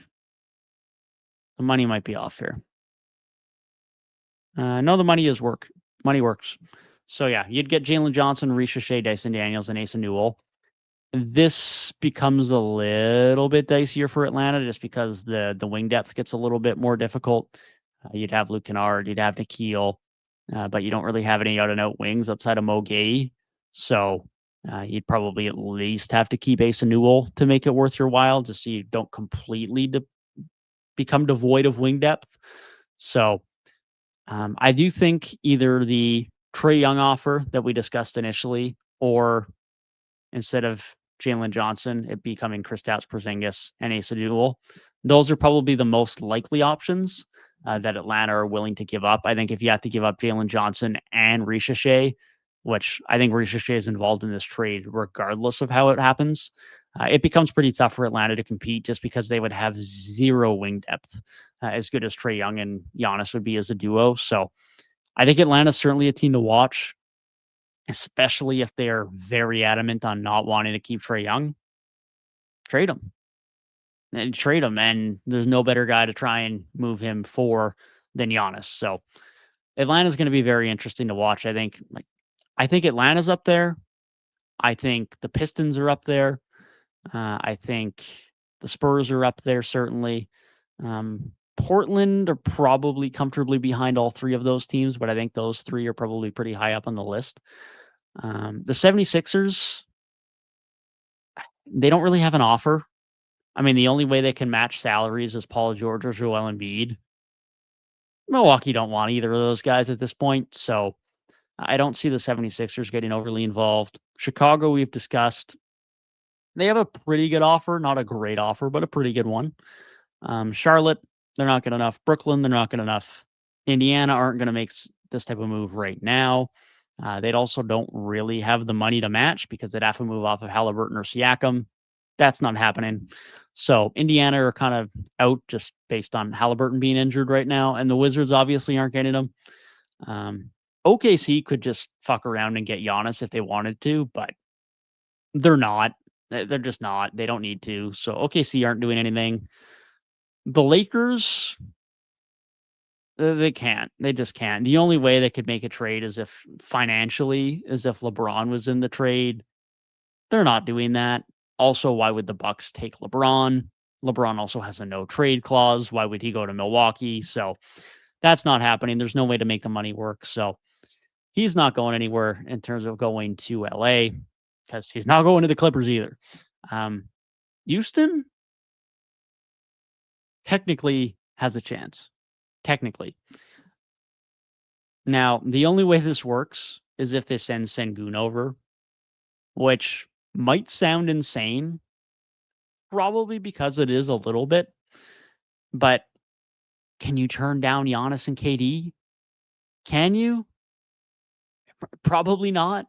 The money might be off here. No, the money is work. Money works. So yeah, you'd get Jalen Johnson, Ricochet, Dyson Daniels, and Asa Newell. This becomes a little bit dicier for Atlanta just because the wing depth gets a little bit more difficult. You'd have Luke Kennard, you'd have Nikhil, but you don't really have any out-and-out wings outside of Mo Gay. So you'd probably at least have to keep Asa Newell to make it worth your while, just so you don't completely become devoid of wing depth. So I do think either the Trae Young offer that we discussed initially, or instead of Jalen Johnson, it becoming Kristaps Porzingis and Asa Newell, those are probably the most likely options that Atlanta are willing to give up. I think if you have to give up Jalen Johnson and Ricochet, which I think Ricochet is involved in this trade regardless of how it happens, it becomes pretty tough for Atlanta to compete just because they would have zero wing depth as good as Trae Young and Giannis would be as a duo. So I think Atlanta's certainly a team to watch, especially if they're very adamant on not wanting to keep Trae Young. Trade him. And there's no better guy to try and move him for than Giannis. So Atlanta's going to be very interesting to watch. I think Atlanta's up there. I think the Pistons are up there. I think the Spurs are up there, certainly. Portland are probably comfortably behind all 3 of those teams, but I think those 3 are probably pretty high up on the list. The 76ers, they don't really have an offer. I mean, the only way they can match salaries is Paul George or Joel Embiid. Milwaukee don't want either of those guys at this point, so I don't see the 76ers getting overly involved. Chicago, we've discussed. They have a pretty good offer, not a great offer, but a pretty good one. Charlotte, they're not good enough. Brooklyn, they're not good enough. Indiana aren't going to make this type of move right now. They also don't really have the money to match because they'd have to move off of Halliburton or Siakam. That's not happening. So Indiana are kind of out just based on Halliburton being injured right now, and the Wizards obviously aren't getting them. OKC could just fuck around and get Giannis if they wanted to, but they're not. They're just not. They don't need to. So OKC aren't doing anything. The Lakers, they can't. They just can't. The only way they could make a trade is if financially, is if LeBron was in the trade. They're not doing that. Also, why would the Bucks take LeBron? LeBron also has a no trade clause. Why would he go to Milwaukee? So that's not happening. There's no way to make the money work. So he's not going anywhere in terms of going to LA because he's not going to the Clippers either. Houston technically has a chance. Technically. Now, the only way this works is if they send Sengun over, which might sound insane, probably because it is a little bit, but can you turn down Giannis and KD? Can you? Probably not.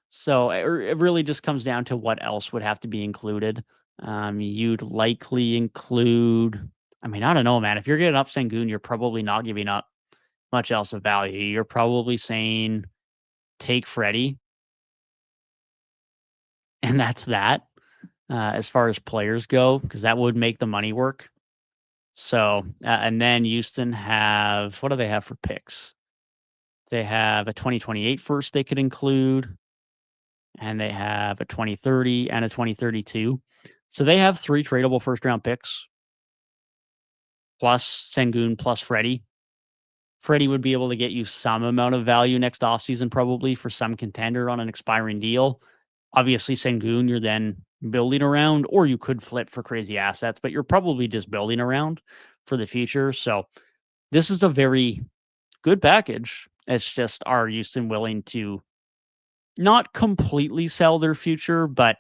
So it really just comes down to what else would have to be included. You'd likely include, I mean, I don't know, man. If you're getting up Sengun, you're probably not giving up much else of value. You're probably saying take Freddie, and that's that. As far as players go, because that would make the money work. So, and then Houston have, what do they have for picks? They have a 2028 first they could include, and they have a 2030 and a 2032. So they have 3 tradable first round picks, plus Sengun, plus Freddie. Freddie would be able to get you some amount of value next offseason, probably for some contender on an expiring deal. Obviously, Sengun, you're then building around, or you could flip for crazy assets, but you're probably just building around for the future. So this is a very good package. It's just, are Houston willing to not completely sell their future, but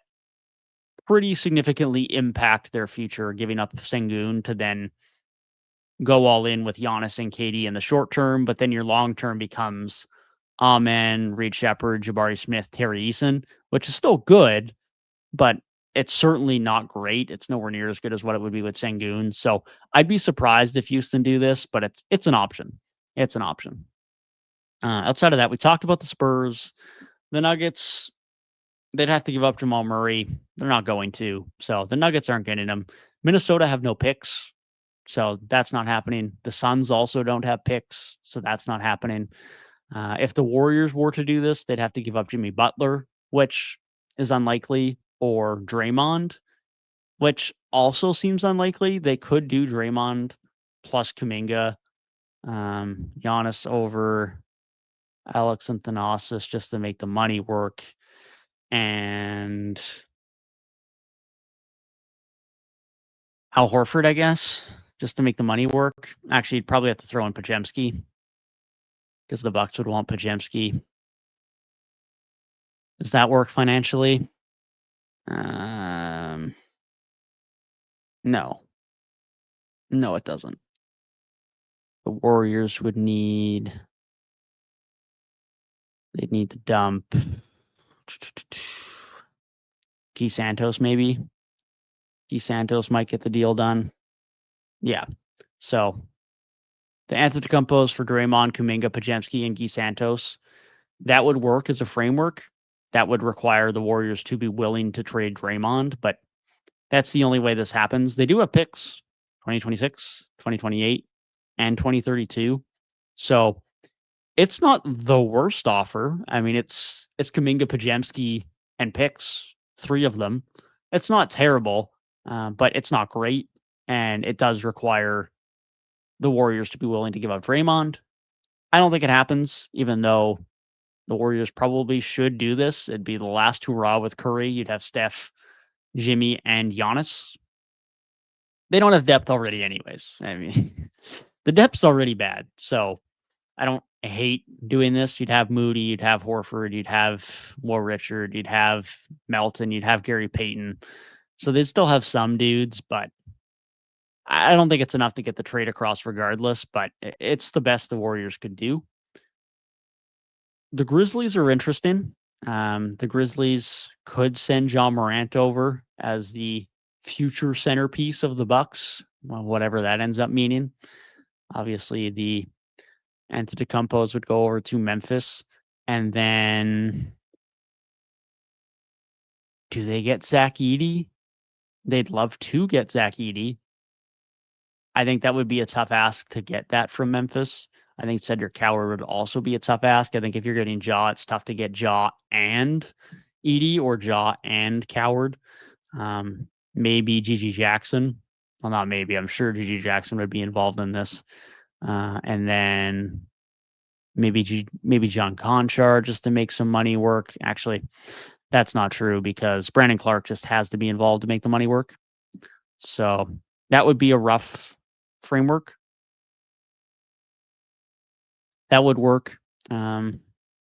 pretty significantly impact their future, giving up Sengun to then go all in with Giannis and KD in the short term, but then your long term becomes Amen, Reed Shepard, Jabari Smith, Terry Eason, which is still good, but it's certainly not great. It's nowhere near as good as what it would be with Sengun. So I'd be surprised if Houston do this, but it's an option. It's an option. Outside of that, we talked about the Spurs. The Nuggets, they'd have to give up Jamal Murray. They're not going to. So the Nuggets aren't getting him. Minnesota have no picks. So that's not happening. The Suns also don't have picks. So that's not happening. If the Warriors were to do this, they'd have to give up Jimmy Butler, which is unlikely, or Draymond, which also seems unlikely. They could do Draymond plus Kuminga, Giannis over Alex and Thanasis just to make the money work. And Al Horford, I guess, just to make the money work. Actually, you'd probably have to throw in Podziemski because the Bucks would want Podziemski. Does that work financially? No. No, it doesn't. The Warriors would need, they'd need to dump Key Santos, maybe. Key Santos might get the deal done. Yeah. So the Antetokounmpos for Draymond, Kuminga, Podziemski, and Key Santos, that would work as a framework. That would require the Warriors to be willing to trade Draymond, but that's the only way this happens. They do have picks, 2026, 2028, and 2032. So it's not the worst offer. I mean, it's Kuminga, Podziemski, and picks, 3 of them. It's not terrible, but it's not great, and it does require the Warriors to be willing to give up Draymond. I don't think it happens, even though the Warriors probably should do this. It'd be the last hurrah with Curry. You'd have Steph, Jimmy, and Giannis. they don't have depth already anyways. I mean, the depth's already bad. So I don't hate doing this. You'd have Moody, you'd have Horford, you'd have Will Richard, you'd have Melton, you'd have Gary Payton. So they'd still have some dudes, but I don't think it's enough to get the trade across regardless, but it's the best the Warriors could do. The Grizzlies are interesting. The Grizzlies could send John Morant over as the future centerpiece of the Bucks, well, whatever that ends up meaning. Obviously, the Antetokounmpos would go over to Memphis, and then do they get Zach Edey? They'd love to get Zach Edey. I think that would be a tough ask to get that from Memphis. I think Cedric Coward would also be a tough ask. I think if you're getting Jaw, it's tough to get Jaw and Edey or Jaw and Coward. Maybe Gigi Jackson. Well, not maybe. I'm sure Gigi Jackson would be involved in this. And then maybe John Conchar just to make some money work. Actually, that's not true because Brandon Clark just has to be involved to make the money work. So that would be a rough framework. That would work.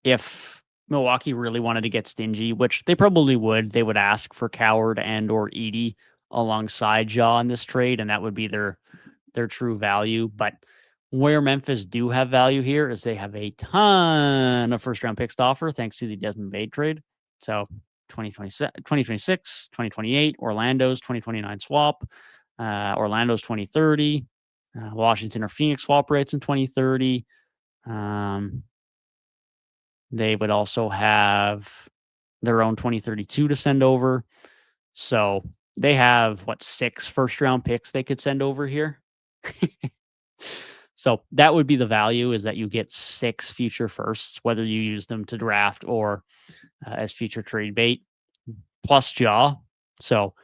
If Milwaukee really wanted to get stingy, which they probably would, they would ask for Coward and or Edey alongside Jaw in this trade, and that would be their true value. But where Memphis do have value here is they have a ton of first round picks to offer thanks to the Desmond Bane trade. So 2026, 2028, Orlando's 2029 swap, Orlando's 2030, Washington or Phoenix swap rates in 2030. They would also have their own 2032 to send over. So they have 6 first round picks they could send over here. So that would be the value, is that you get 6 future firsts, whether you use them to draft or as future trade bait, plus Jaw. So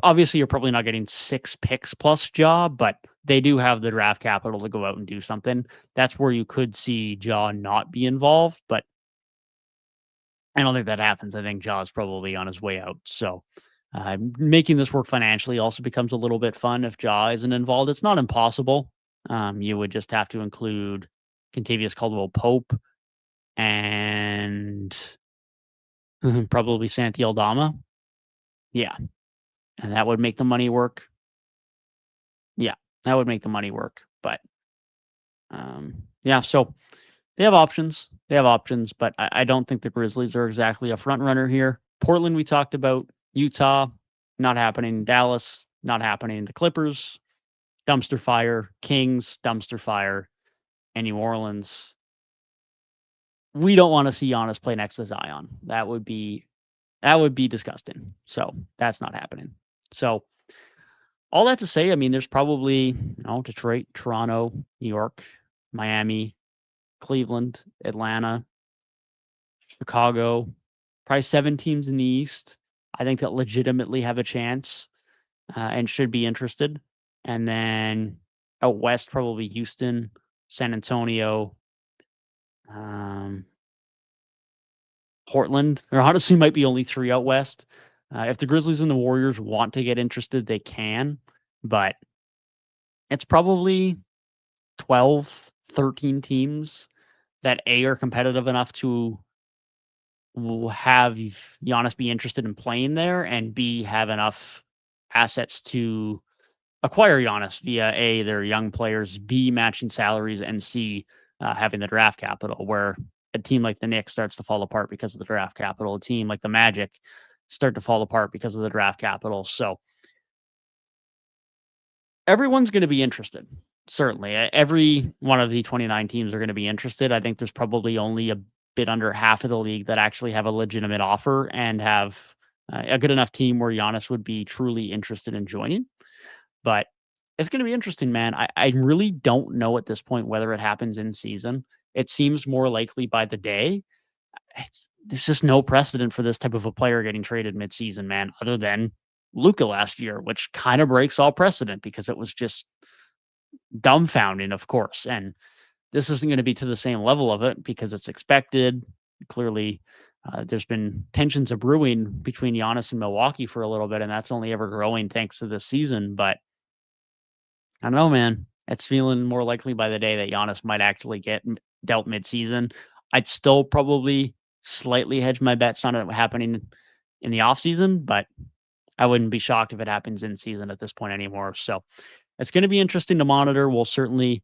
obviously you're probably not getting 6 picks plus Jaw, but they do have the draft capital to go out and do something. That's where you could see Jaw not be involved, but I don't think that happens. I think Jaw is probably on his way out. So making this work financially also becomes a little bit fun if Jaw isn't involved. It's not impossible. You would just have to include Kentavious Caldwell-Pope and probably Santi Aldama. Yeah. And that would make the money work. Yeah, that would make the money work. But yeah, so they have options. They have options, but I don't think the Grizzlies are exactly a front runner here. Portland, we talked about. Utah, not happening. Dallas, not happening. The Clippers, dumpster fire. Kings, dumpster fire. And New Orleans, we don't want to see Giannis play next to Zion. That would be disgusting. So that's not happening. So all that to say, I mean, there's probably Detroit, Toronto, New York, Miami, Cleveland, Atlanta, Chicago, probably 7 teams in the East. I think that legitimately have a chance and should be interested. And then out west, probably Houston, San Antonio, Portland. There honestly might be only 3 out west. If the Grizzlies and the Warriors want to get interested, they can. But it's probably 12, 13 teams that A, are competitive enough to have Giannis be interested in playing there, and B, have enough assets to acquire Giannis via A, their young players, B, matching salaries, and C, having the draft capital, where a team like the Knicks starts to fall apart because of the draft capital. A team like the Magic start to fall apart because of the draft capital. So everyone's going to be interested. Certainly, every one of the 29 teams are going to be interested. I think there's probably only a bit under half of the league that actually have a legitimate offer and have a good enough team where Giannis would be truly interested in joining. But it's going to be interesting, man. I really don't know at this point whether it happens in season. It seems more likely by the day. There's just no precedent for this type of a player getting traded midseason, man, other than Luka last year, which kind of breaks all precedent because it was just dumbfounding, of course. And this isn't going to be to the same level of it because it's expected. Clearly, there's been tensions of brewing between Giannis and Milwaukee for a little bit, and that's only ever growing thanks to this season. But I don't know, man. It's feeling more likely by the day that Giannis might actually get dealt midseason. I'd still probably slightly hedge my bets on it happening in the offseason, but I wouldn't be shocked if it happens in season at this point anymore. So it's going to be interesting to monitor. We'll certainly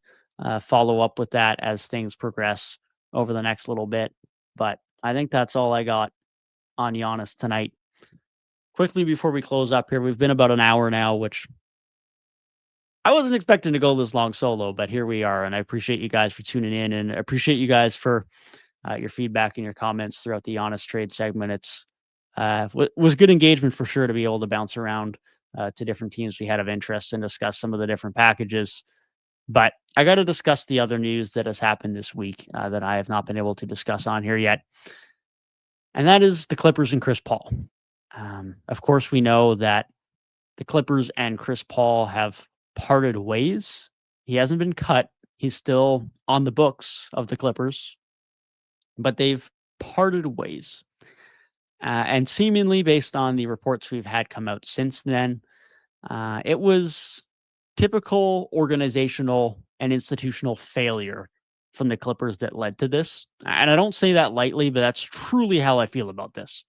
follow up with that as things progress over the next little bit. But I think that's all I got on Giannis tonight. Quickly before we close up here, we've been about an hour now, which I wasn't expecting to go this long solo, but here we are. And I appreciate you guys for tuning in, and I appreciate you guys for your feedback and your comments throughout the Honest Trade segment. It's was good engagement for sure to be able to bounce around to different teams we had of interest and discuss some of the different packages. But I got to discuss the other news that has happened this week that I have not been able to discuss on here yet. And that is the Clippers and Chris Paul. Of course, we know that the Clippers and Chris Paul have parted ways. He hasn't been cut. He's still on the books of the Clippers, but they've parted ways. And seemingly, based on the reports we've had come out since then, it was typical organizational and institutional failure from the Clippers that led to this. And I don't say that lightly, but that's truly how I feel about this.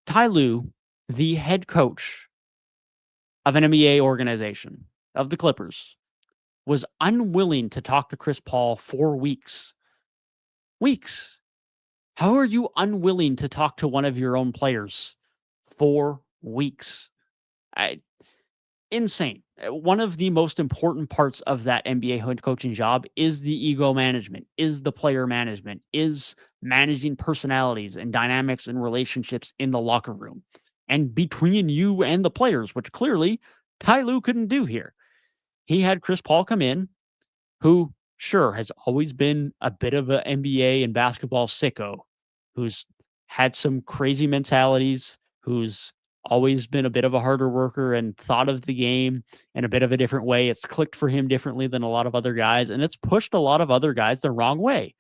Ty Lue, the head coach of an NBA organization, of the Clippers, was unwilling to talk to Chris Paul for weeks. Weeks. How are you unwilling to talk to one of your own players for weeks? Insane. One of the most important parts of that NBA head coaching job is the ego management, is the player management, is managing personalities and dynamics and relationships in the locker room and between you and the players, which clearly Ty Lue couldn't do here. He had Chris Paul come in, who, sure, has always been a bit of an NBA and basketball sicko, who's had some crazy mentalities, who's always been a bit of a harder worker and thought of the game in a bit of a different way. It's clicked for him differently than a lot of other guys, and it's pushed a lot of other guys the wrong way.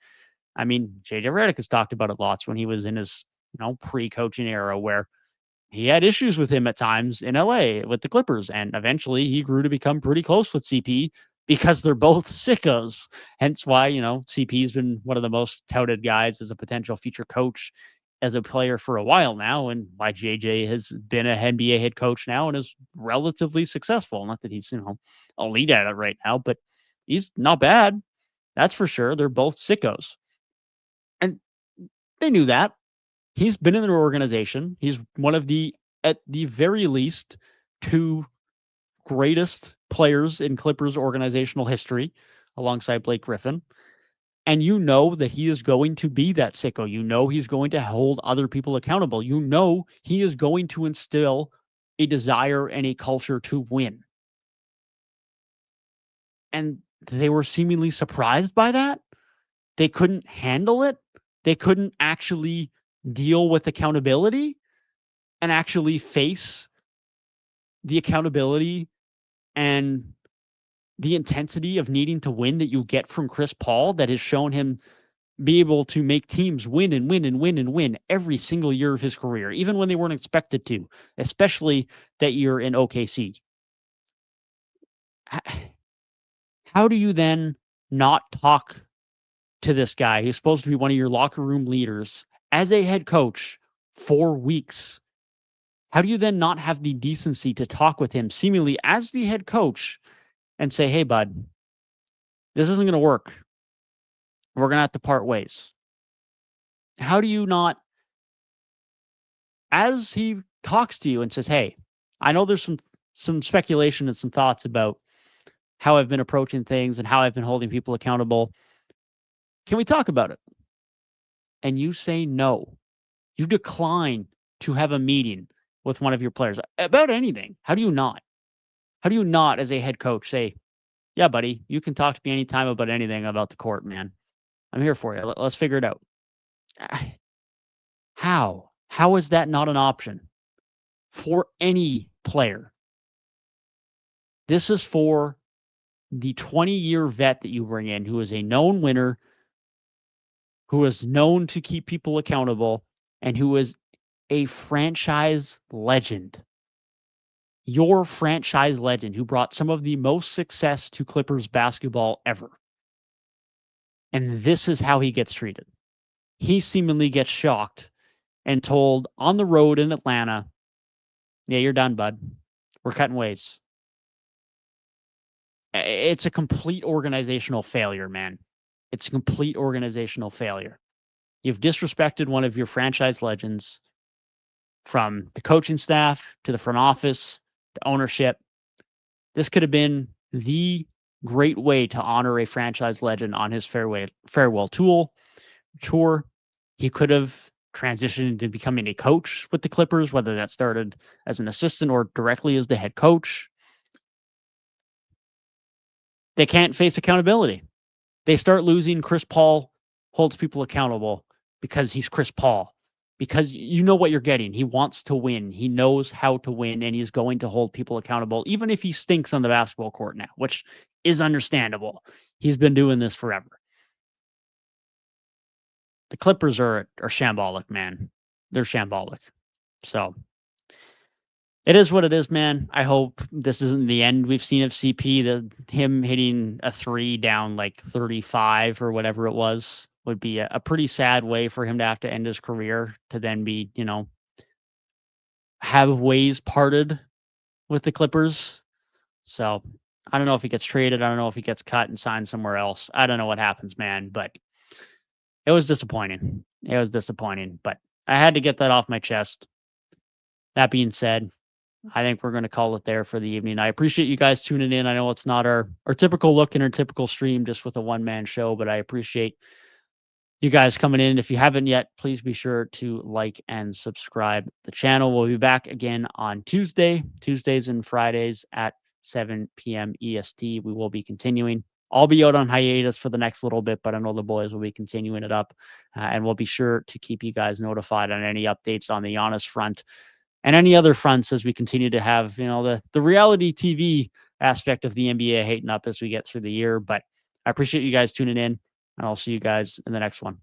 I mean, JJ Redick has talked about it lots when he was in his, pre-coaching era, where he had issues with him at times in LA with the Clippers, and eventually he grew to become pretty close with CP because they're both sickos. Hence why, CP's been one of the most touted guys as a potential future coach as a player for a while now, and why JJ has been an NBA head coach now and is relatively successful. Not that he's, elite at it right now, but he's not bad. That's for sure. They're both sickos. And they knew that. He's been in their organization. He's one of the, at the very least, two greatest players in Clippers organizational history alongside Blake Griffin. And you know that he is going to be that sicko. You know he's going to hold other people accountable. You know he is going to instill a desire and a culture to win. And they were seemingly surprised by that. They couldn't handle it. They couldn't actually deal with accountability and actually face the accountability and the intensity of needing to win that you get from Chris Paul that has shown him be able to make teams win and win and win and win every single year of his career, even when they weren't expected to, especially that year in OKC. How do you then not talk to this guy who's supposed to be one of your locker room leaders as a head coach for weeks? How do you then not have the decency to talk with him seemingly as the head coach and say, hey, bud, this isn't going to work. We're going to have to part ways. How do you not, as he talks to you and says, hey, I know there's some speculation and some thoughts about how I've been approaching things and how I've been holding people accountable. Can we talk about it? And you say no. You decline to have a meeting with one of your players about anything. How do you not? How do you not, as a head coach, say, yeah, buddy, you can talk to me anytime about anything about the court, man. I'm here for you. Let's figure it out. How? How is that not an option for any player? This is for the 20-year vet that you bring in who is a known winner, who is known to keep people accountable, and who is a franchise legend. your franchise legend who brought some of the most success to Clippers basketball ever. And this is how he gets treated. He seemingly gets shocked and told on the road in Atlanta, yeah, you're done, bud. We're cutting ways. It's a complete organizational failure, man. It's a complete organizational failure. You've disrespected one of your franchise legends, from the coaching staff to the front office to ownership. This could have been the great way to honor a franchise legend on his farewell tour. He could have transitioned into becoming a coach with the Clippers, whether that started as an assistant or directly as the head coach. They can't face accountability. They start losing. Chris Paul holds people accountable because he's Chris Paul. Because you know what you're getting. He wants to win. He knows how to win, and he's going to hold people accountable, even if he stinks on the basketball court now, which is understandable. He's been doing this forever. The Clippers are shambolic, man. They're shambolic. So it is what it is, man. I hope this isn't the end we've seen of CP. Him hitting a 3 down like 35 or whatever it was would be a pretty sad way for him to have to end his career, to then be, have ways parted with the Clippers. So I don't know if he gets traded. I don't know if he gets cut and signed somewhere else. I don't know what happens, man, but it was disappointing. It was disappointing, but I had to get that off my chest. That being said, I think we're going to call it there for the evening. I appreciate you guys tuning in. I know it's not our typical look in our typical stream just with a one-man show, but I appreciate you guys coming in. If you haven't yet, please be sure to like and subscribe the channel. We'll be back again on Tuesdays and Fridays at 7 p.m. EST. We will be continuing. I'll be out on hiatus for the next little bit, but I know the boys will be continuing it up, and we'll be sure to keep you guys notified on any updates on the Giannis front and any other fronts as we continue to have, the reality TV aspect of the NBA heating up as we get through the year. But I appreciate you guys tuning in, and I'll see you guys in the next one.